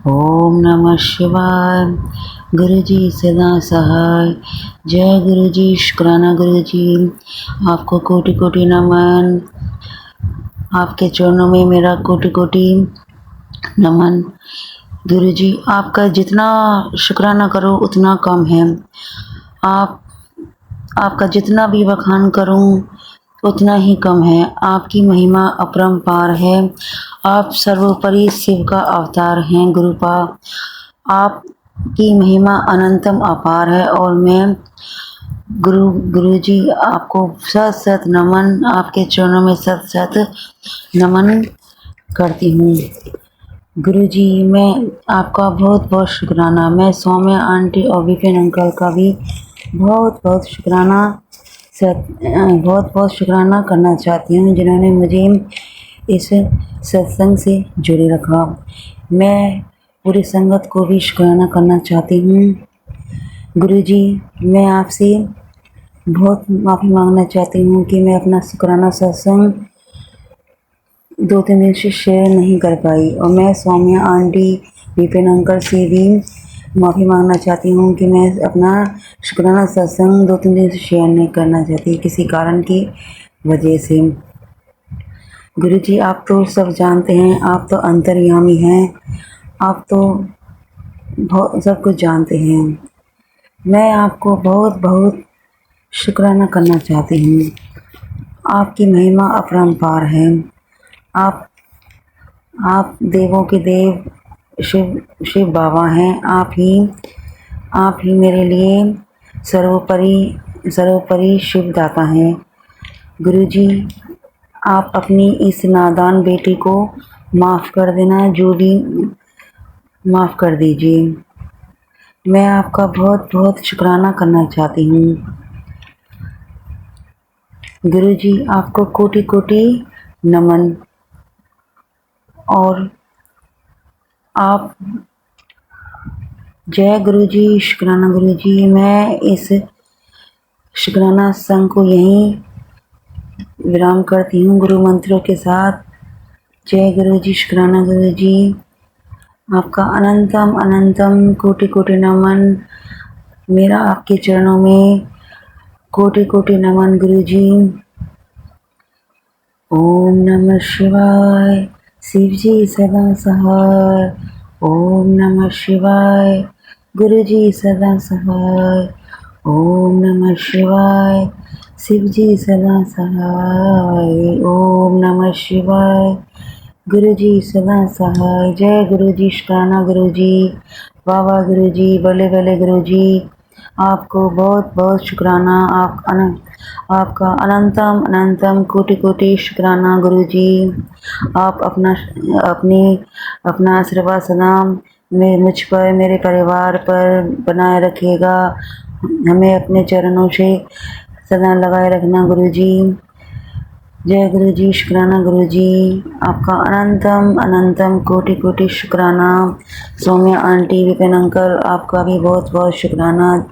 ओम नमः शिवाय, गुरु जी सदा सहाय। जय गुरु जी, शुक्राना गुरु जी। आपको कोटि कोटि नमन। आपके चरणों में मेरा कोटि कोटि नमन। गुरु जी, आपका जितना शुक्राना करो उतना कम है। आपका जितना भी बखान करूं उतना ही कम है। आपकी महिमा अपरंपार है। आप सर्वोपरि शिव का अवतार हैं गुरुपा। आपकी महिमा अनंतम अपार है और मैं गुरु जी आपको सत सत नमन, आपके चरणों में सत सत नमन करती हूँ। गुरु जी, मैं आपका बहुत बहुत शुक्राना। मैं सौम्या आंटी और विपिन अंकल का भी बहुत बहुत शुक्राना करना चाहती हूँ, जिन्होंने मुझे इस सत्संग से जोड़े रखा। मैं पूरी संगत को भी शुक्राना करना चाहती हूँ। गुरु जी, मैं आपसे बहुत माफ़ी मांगना चाहती हूँ कि मैं अपना शुक्राना सत्संग 2-3 दिन से शेयर नहीं कर पाई, और मैं सौम्या आंटी, विपिन अंकल से भी माफ़ी मांगना चाहती हूँ कि मैं अपना शुक्राना सत्संग 2-3 दिन से शेयर नहीं करना चाहती किसी कारण की वजह से। गुरु जी, आप तो सब जानते हैं, आप तो अंतर्यामी हैं, आप तो बहुत सब कुछ जानते हैं। मैं आपको बहुत बहुत शुक्राना करना चाहती हूँ। आपकी महिमा अपरंपार है। आप देवों के देव शिव बाबा हैं। आप ही मेरे लिए सर्वोपरि शिव दाता हैं। गुरु जी, आप अपनी इस नादान बेटी को माफ़ कर देना, जो भी माफ़ कर दीजिए। मैं आपका बहुत बहुत शुक्राना करना चाहती हूँ। गुरु जी, आपको कोटि कोटि नमन। और आप जय गुरु जी, शुक्राना गुरु जी। मैं इस शुक्राना संग को यहीं विराम करती हूँ गुरु मंत्रों के साथ। जय गुरु जी, शुक्राना गुरु जी। आपका अनंतम अनंतम कोटि कोटि नमन। मेरा आपके चरणों में कोटि कोटि नमन गुरु जी। ओम नमः शिवाय, शिव जी सदा सहाय। ओम नमः शिवाय, गुरु जी सदा सहाय। ओम नमः शिवाय, शिव जी सदा सहाय। ओम नमः शिवाय। गुरु जी सदा सहाय। जय गुरु जी, शुक्राना गुरु जी, बाबा गुरु जी, बले बले गुरु जी, आपको बहुत बहुत शुक्राना। आपका अनंतम अनंतम कोटि कोटि शुक्राना गुरु जी। आप अपना आशीर्वाद सदा मुझ पर, मेरे परिवार पर बनाए रखिएगा। हमें अपने चरणों से सदा लगाए रखना गुरु जी। जय गुरु जी, शुक्राना गुरु जी, आपका अनंतम अनंतम कोटि कोटि शुक्राना। सौम्या आंटी, विपिन अंकल, आपका भी बहुत बहुत शुक्राना।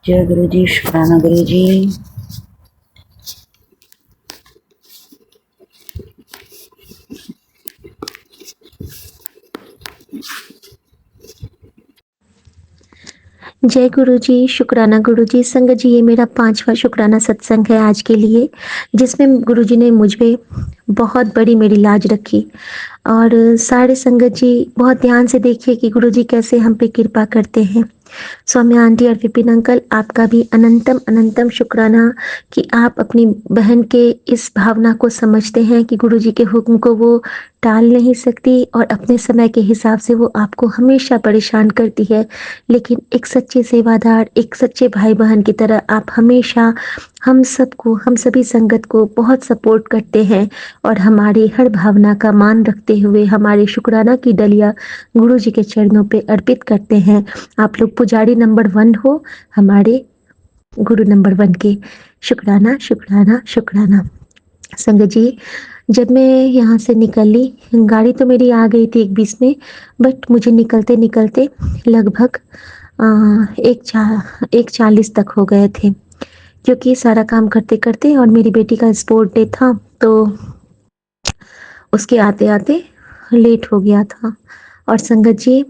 जय गुरु जी, शुक्राना गुरु जी। जय गुरु जी, शुक्राना गुरु जी। संगत जी, ये मेरा 5वां शुक्राना सत्संग है आज के लिए, जिसमें गुरु जी ने मुझ पे बहुत बड़ी मेरी लाज रखी। और सारे संगत जी बहुत ध्यान से देखिए कि गुरु जी कैसे हम पे कृपा करते हैं। सौम्या आंटी और विपिन अंकल, आपका भी अनंतम अनंतम शुक्राना कि आप अपनी बहन के इस भावना को समझते हैं कि गुरु जी के हुक्म को वो टाल नहीं सकती और अपने समय के हिसाब से वो आपको हमेशा परेशान करती है, लेकिन एक सच्चे सेवादार, एक सच्चे भाई बहन की तरह आप हमेशा हम सबको, हम सभी संगत को बहुत सपोर्ट करते हैं और हमारी हर भावना का मान रखते हुए हमारे शुक्राना की डलिया गुरु जी के चरणों पे अर्पित करते हैं। आप लोग पुजारी नंबर 1 हो हमारे गुरु नंबर 1 के। शुक्राना शुक्राना शुक्राना। संगत जी, जब मैं यहाँ से निकली, गाड़ी तो मेरी आ गई थी 1:20 में, बट मुझे निकलते निकलते लगभग 1:40 तक हो गए थे, क्योंकि सारा काम करते करते और मेरी बेटी का स्पोर्ट डे था तो उसके आते आते लेट हो गया था। और संगत जी,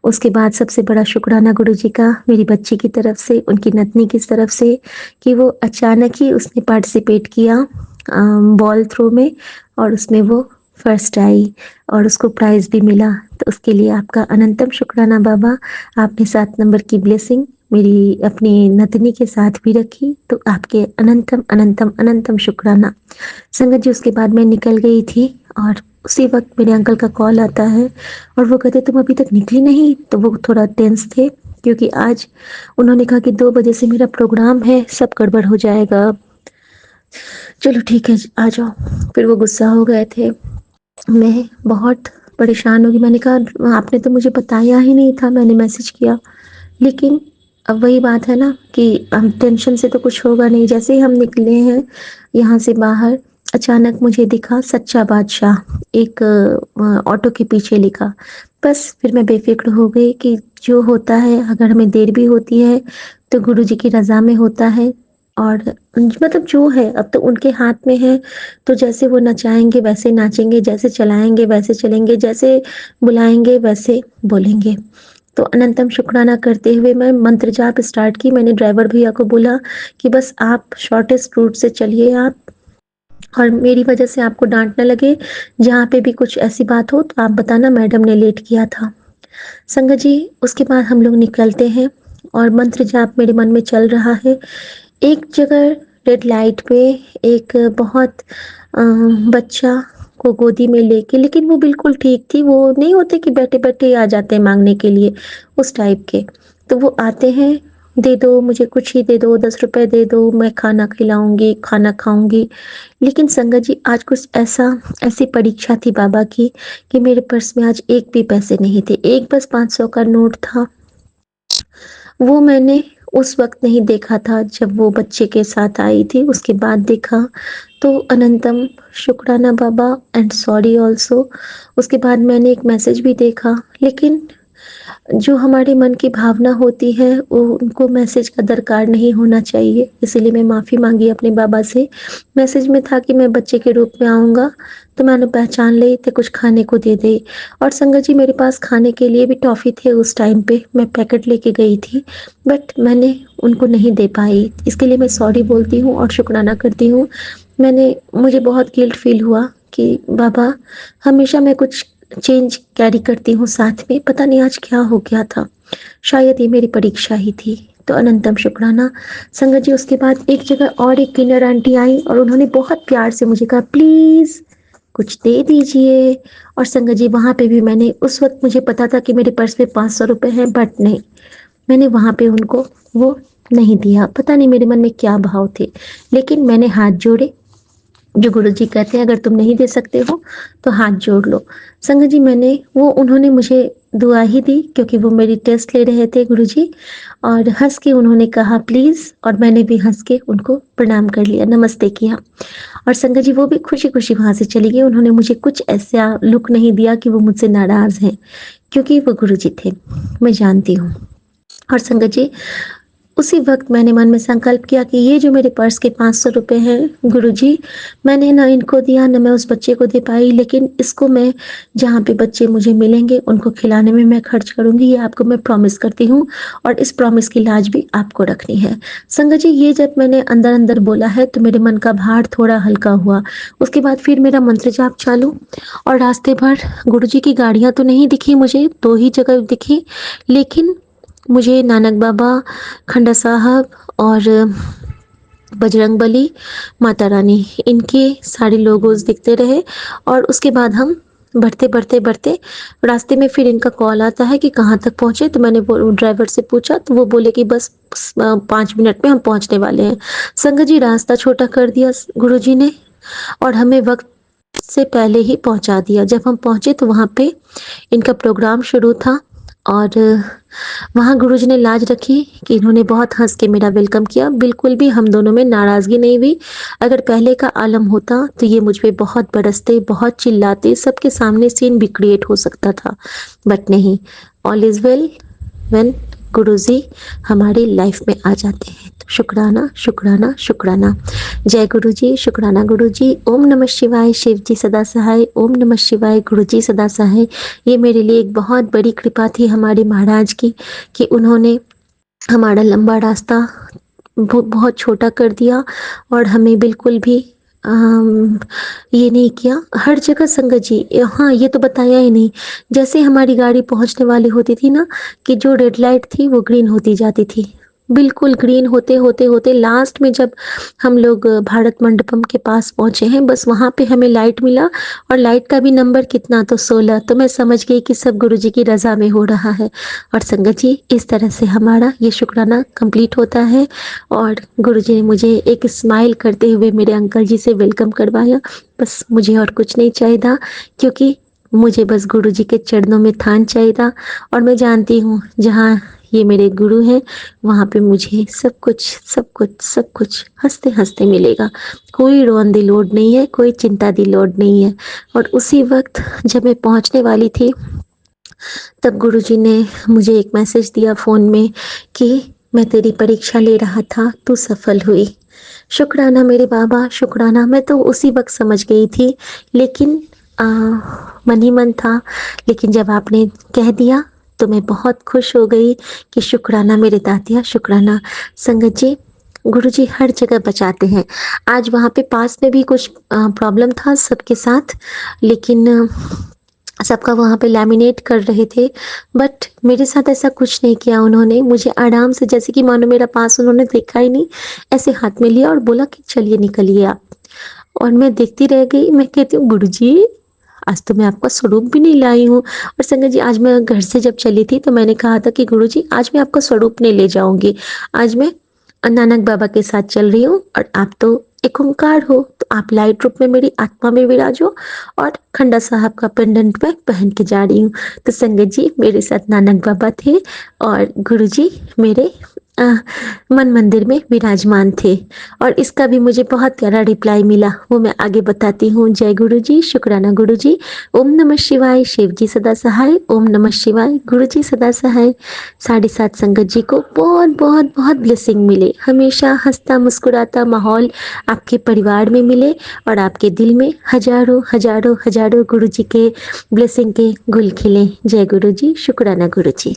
उसके बाद सबसे बड़ा शुक्राना गुरु जी का मेरी बच्ची की तरफ से, उनकी नतनी की तरफ से, कि वो अचानक ही उसने पार्टिसिपेट किया बॉल थ्रो में और उसमें वो फर्स्ट आई और उसको प्राइज भी मिला। तो उसके लिए आपका अनंतम शुक्राना बाबा। आपने 7 नंबर की ब्लेसिंग मेरी अपनी नतनी के साथ भी रखी, तो आपके अनंतम अनंतम अनंतम शुक्राना। संगत जी, उसके बाद मैं निकल गई थी और उसी वक्त मेरे अंकल का कॉल आता है और वो कहते तुम अभी तक निकली नहीं। तो वो थोड़ा टेंस थे, क्योंकि आज उन्होंने कहा कि 2 बजे से मेरा प्रोग्राम है, सब गड़बड़ हो जाएगा। चलो ठीक है, आ जाओ। फिर वो गुस्सा हो गए थे। मैं बहुत परेशान होगी। मैंने कहा आपने तो मुझे बताया ही नहीं था, मैंने मैसेज किया। लेकिन अब वही बात है ना कि हम टेंशन से तो कुछ होगा नहीं। जैसे ही हम निकले हैं यहाँ से बाहर, अचानक मुझे दिखा सच्चा बादशाह एक ऑटो के पीछे लिखा। बस फिर मैं बेफिक्र हो गई कि जो होता है, अगर हमें देर भी होती है तो गुरु जी की रजा में होता है। और मतलब जो है अब तो उनके हाथ में है, तो जैसे वो नचाएंगे वैसे नाचेंगे, जैसे चलाएंगे वैसे चलेंगे, जैसे बुलाएंगे वैसे बोलेंगे। तो अनंतम शुक्राना करते हुए मैं मंत्र जाप स्टार्ट की। मैंने ड्राइवर भैया को बोला कि बस आप शॉर्टेस्ट रूट से चलिए आप, और मेरी वजह से आपको डांट न लगे। जहाँ पे भी कुछ ऐसी बात हो तो आप बताना, मैडम ने लेट किया था। संगत जी, उसके बाद हम लोग निकलते हैं और मंत्र जाप मेरे मन में चल रहा है। एक जगह रेड लाइट पे एक बहुत बच्चा को गोदी में लेके, लेकिन वो बिल्कुल ठीक थी। वो नहीं होते कि बैठे बैठे आ जाते हैं मांगने के लिए, उस टाइप के। तो वो आते हैं, दे दो मुझे, कुछ ही दे दो, 10 रुपए दे दो, मैं खाना खिलाऊंगी, खाना खाऊंगी। लेकिन संगत जी, आज कुछ ऐसी परीक्षा थी बाबा की कि मेरे पर्स में आज एक भी पैसे नहीं थे। एक बस 500 का नोट था। वो मैंने उस वक्त नहीं देखा था जब वो बच्चे के साथ आई थी, उसके बाद देखा। तो अनंतम शुक्राना बाबा एंड सॉरी ऑल्सो। उसके बाद मैंने एक मैसेज भी देखा, लेकिन जो हमारे मन की भावना होती है वो उनको मैसेज का दरकार नहीं होना चाहिए, इसीलिए मैं माफ़ी मांगी अपने बाबा से। मैसेज में था कि मैं बच्चे के रूप में आऊँगा, तो मैंने पहचान ली तो कुछ खाने को दे दी। और संगत जी, मेरे पास खाने के लिए भी टॉफ़ी थे उस टाइम पे, मैं पैकेट लेके गई थी, बट मैंने उनको नहीं दे पाई। इसके लिए मैं सॉरी बोलती हूँ और शुक्राना करती हूँ। मुझे बहुत गिल्ट फील हुआ कि बाबा, हमेशा मैं कुछ चेंज कैरी करती हूँ साथ में, पता नहीं आज क्या हो गया था। शायद ये मेरी परीक्षा ही थी। तो अनंतम शुक्राना। संगत जी उसके बाद एक जगह और एक किन्नर आंटी आई और उन्होंने बहुत प्यार से मुझे कहा प्लीज कुछ दे दीजिए। और संगत जी वहां पे भी मैंने, उस वक्त मुझे पता था कि मेरे पर्स में 500 रुपए हैं, बट नहीं, मैंने वहां पे उनको वो नहीं दिया। पता नहीं मेरे मन में क्या भाव थे, लेकिन मैंने हाथ जोड़े। जो गुरुजी कहते हैं अगर तुम नहीं दे सकते हो तो हाथ जोड़ लो। संगत जी मैंने वो, उन्होंने मुझे दुआ ही दी क्योंकि वो मेरी टेस्ट ले रहे थे गुरुजी, और हंस के उन्होंने कहा प्लीज, और मैंने भी हंस के उनको प्रणाम कर लिया, नमस्ते किया। और संगत जी वो भी खुशी खुशी वहां से चली गई। उन्होंने मुझे कुछ ऐसा लुक नहीं दिया कि वो मुझसे नाराज हैं, क्योंकि वो गुरुजी थे, मैं जानती हूँ। और संगत जी उसी वक्त मैंने मन में संकल्प किया कि ये जो मेरे पर्स के 500 रुपए हैं गुरुजी, मैंने ना इनको दिया, ना मैं उस बच्चे को दे पाई, लेकिन इसको मैं जहाँ पे बच्चे मुझे मिलेंगे उनको खिलाने में मैं खर्च करूंगी, ये आपको मैं प्रॉमिस करती हूँ, और इस प्रॉमिस की लाज भी आपको रखनी है। संगत जी ये जब मैंने अंदर अंदर बोला है तो मेरे मन का भार थोड़ा हल्का हुआ। उसके बाद फिर मेरा मंत्र जाप चालू, और रास्ते भर गुरुजी की गाड़ियां तो नहीं दिखी मुझे, 2 ही जगह दिखी, लेकिन मुझे नानक बाबा, खंडा साहब और बजरंग बली, माता रानी, इनके सारे लोगोस दिखते रहे। और उसके बाद हम बढ़ते बढ़ते बढ़ते रास्ते में फिर इनका कॉल आता है कि कहाँ तक पहुँचे। तो मैंने वो ड्राइवर से पूछा तो वो बोले कि बस 5 मिनट में हम पहुँचने वाले हैं। संगत जी रास्ता छोटा कर दिया गुरुजी ने और हमें वक्त से पहले ही पहुंचा दिया। जब हम पहुंचे तो वहाँ पे इनका प्रोग्राम शुरू था, और वहाँ गुरुजी ने लाज रखी कि इन्होंने बहुत हंस के मेरा वेलकम किया। बिल्कुल भी हम दोनों में नाराज़गी नहीं हुई। अगर पहले का आलम होता तो ये मुझ पे बहुत बरसते, बहुत चिल्लाते, सबके सामने सीन भी क्रिएट हो सकता था, बट नहीं, ऑल इज़ वेल व्हेन गुरुजी हमारी लाइफ में आ जाते हैं। तो शुक्राना शुक्राना शुक्राना। जय गुरुजी, शुक्राना गुरुजी। ओम नमः शिवाय, शिव जी सदा सहाय। ओम नमः शिवाय, गुरुजी सदा सहाय। ये मेरे लिए एक बहुत बड़ी कृपा थी हमारे महाराज की कि उन्होंने हमारा लंबा रास्ता बहुत छोटा कर दिया और हमें बिल्कुल भी ये नहीं किया। हर जगह संगत जी, हाँ ये तो बताया ही नहीं, जैसे हमारी गाड़ी पहुंचने वाली होती थी ना, कि जो रेड लाइट थी वो ग्रीन होती जाती थी, बिल्कुल ग्रीन होते होते होते लास्ट में जब हम लोग भारत मंडपम के पास पहुंचे हैं, बस वहां पे हमें लाइट मिला, और लाइट का भी नंबर कितना, तो 16। तो मैं समझ गई कि सब गुरुजी की रजा में हो रहा है। और संगत जी इस तरह से हमारा ये शुक्राना कंप्लीट होता है, और गुरुजी ने मुझे एक स्माइल करते हुए मेरे अंकल जी से वेलकम करवाया। बस मुझे और कुछ नहीं चाहिए था, क्योंकि मुझे बस गुरुजी के चरणों में थान चाहिए था, और मैं जानती हूँ जहाँ ये मेरे गुरु हैं वहाँ पे मुझे सब कुछ सब कुछ सब कुछ हंसते हंसते मिलेगा। कोई रोन दी लोड नहीं है, कोई चिंता दी लोड नहीं है। और उसी वक्त जब मैं पहुँचने वाली थी तब गुरुजी ने मुझे एक मैसेज दिया फ़ोन में कि मैं तेरी परीक्षा ले रहा था, तू सफल हुई। शुक्राना मेरे बाबा, शुक्राना। मैं तो उसी वक्त समझ गई थी, लेकिन मन ही मन था, लेकिन जब आपने कह दिया तो मैं बहुत खुश हो गई कि शुक्राना मेरे दादिया, शुक्राना। संगत जी गुरुजी हर जगह बचाते हैं। आज वहाँ पे पास में भी कुछ प्रॉब्लम था सबके साथ, लेकिन सबका वहाँ पे लैमिनेट कर रहे थे, बट मेरे साथ ऐसा कुछ नहीं किया उन्होंने। मुझे आराम से, जैसे कि मानो मेरा पास उन्होंने देखा ही नहीं, ऐसे हाथ में लिया और बोला कि चलिए निकलिए आप। और मैं देखती रह गई। मैं कहती हूँ गुरुजी आज तो मैं आपका स्वरूप भी नहीं लाई हूँ। और संगत जी आज मैं घर से जब चली थी तो मैंने कहा था कि गुरुजी आज मैं आपका स्वरूप नहीं ले जाऊंगी, आज मैं नानक बाबा के साथ चल रही हूँ, और आप तो एक ओंकार हो, तो आप लाइट रूप में मेरी आत्मा में विराजो, और खंडा साहब का पेंडेंट मैं पहन के जा रही हूँ। तो संगत जी मेरे साथ नानक बाबा थे और गुरुजी मेरे मन मंदिर में विराजमान थे। और इसका भी मुझे बहुत प्यारा रिप्लाई मिला, वो मैं आगे बताती हूँ। जय गुरुजी, शुक्राना गुरुजी। ओम नमः शिवाय, शिव जी सदा सहाय। ओम नमः शिवाय, गुरुजी सदा सहाय। 7.5 संगत जी को बहुत बहुत बहुत ब्लेसिंग मिले, हमेशा हंसता मुस्कुराता माहौल आपके परिवार में मिले, और आपके दिल में हजारों हजारों हजारों गुरुजी के ब्लेसिंग के गुल खिले। जय गुरुजी, शुक्राना गुरुजी।